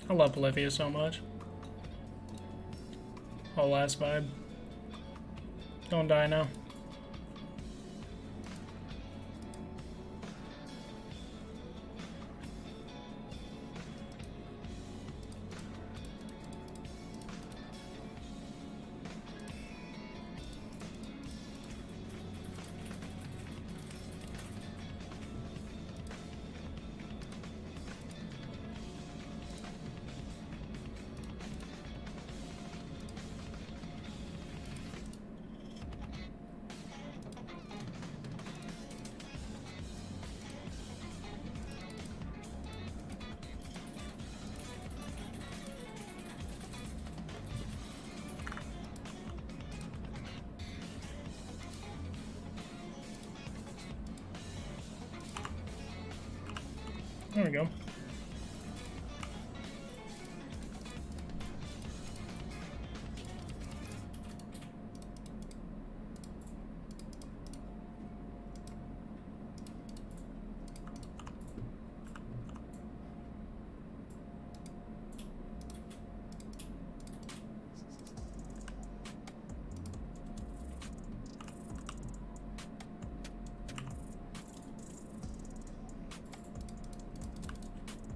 I love Olivia so much. Whole last vibe. Don't die now. There we go.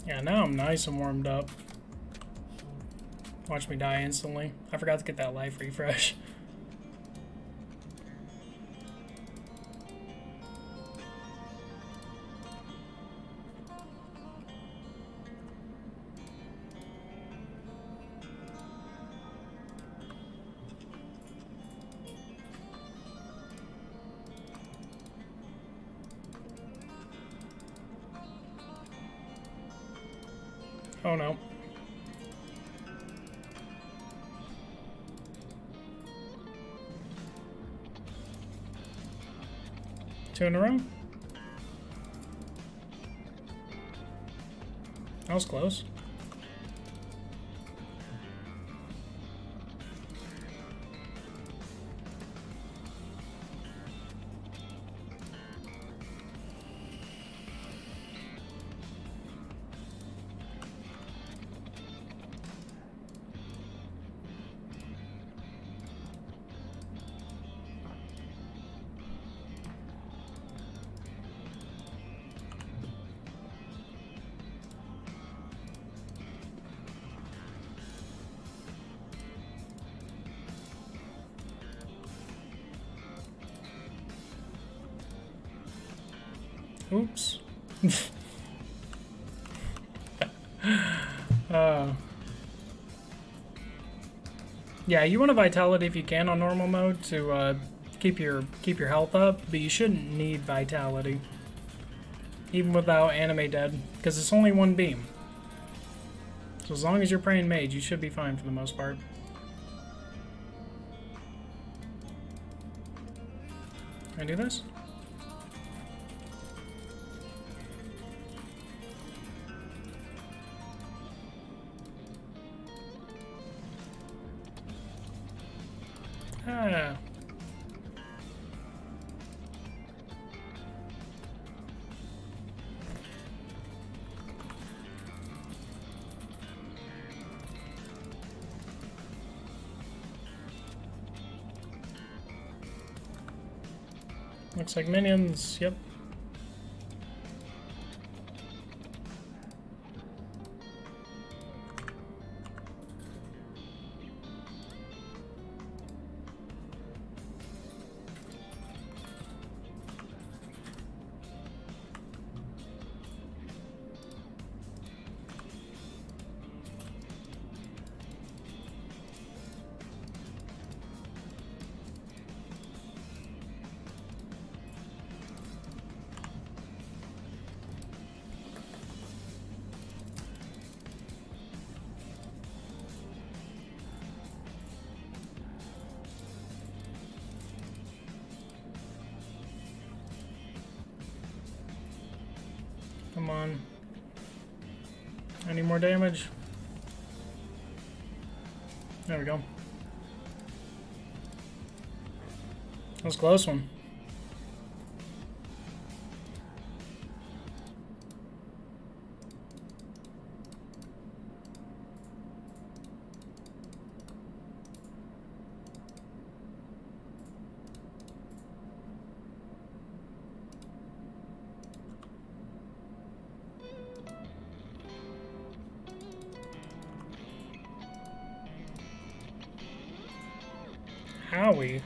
Yeah, now I'm nice and warmed up. Watch me die instantly. I forgot to get that life refresh. Oh no. Two in a row? That was close. Oops. uh, yeah, you want a vitality if you can on normal mode to keep your health up, but you shouldn't need vitality, even without anime dead, because it's only one beam. So as long as you're praying mage, you should be fine for the most part. Can I do this? Ah. Looks like minions, yep. Come on. I need more damage. There we go. That was a close one. Howie.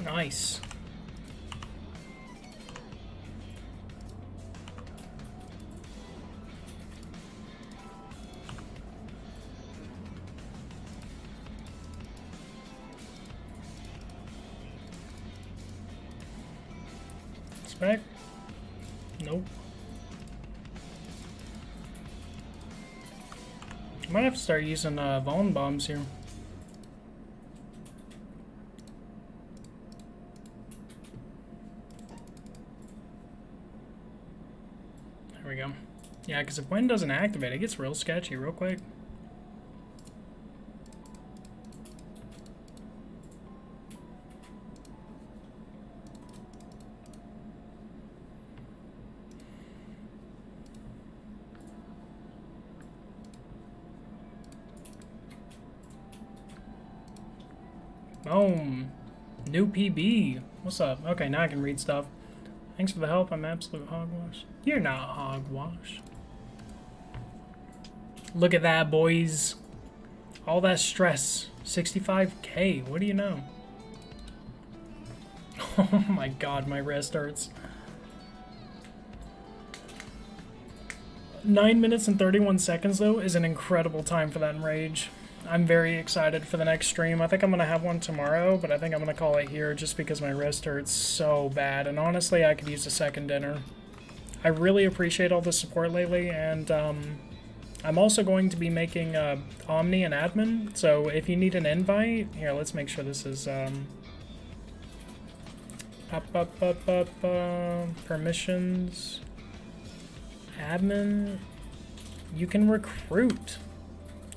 Nice. Spec? Nope. I might have to start using Vaughn bombs here. There we go. Yeah, because if wind doesn't activate, it gets real sketchy real quick. Boom. New PB. What's up? Okay, now I can read stuff. Thanks for the help. I'm absolute hogwash. You're not hogwash. Look at that, boys. All that stress. 65K. What do you know? Oh my god, my wrist hurts. 9 minutes and 31 seconds, though, is an incredible time for that in Rage. I'm very excited for the next stream. I think I'm going to have one tomorrow, but I think I'm going to call it here just because my wrist hurts so bad. And honestly, I could use a second dinner. I really appreciate all the support lately, and I'm also going to be making Omni an admin. So if you need an invite, here, let's make sure this is permissions, admin, you can recruit.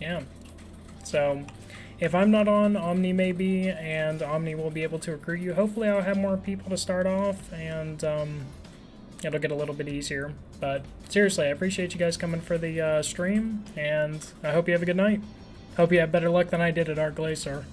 Yeah. So, if I'm not on, Omni may be, and Omni will be able to recruit you. Hopefully I'll have more people to start off, and it'll get a little bit easier. But seriously, I appreciate you guys coming for the stream, and I hope you have a good night. Hope you have better luck than I did at Art Glacier.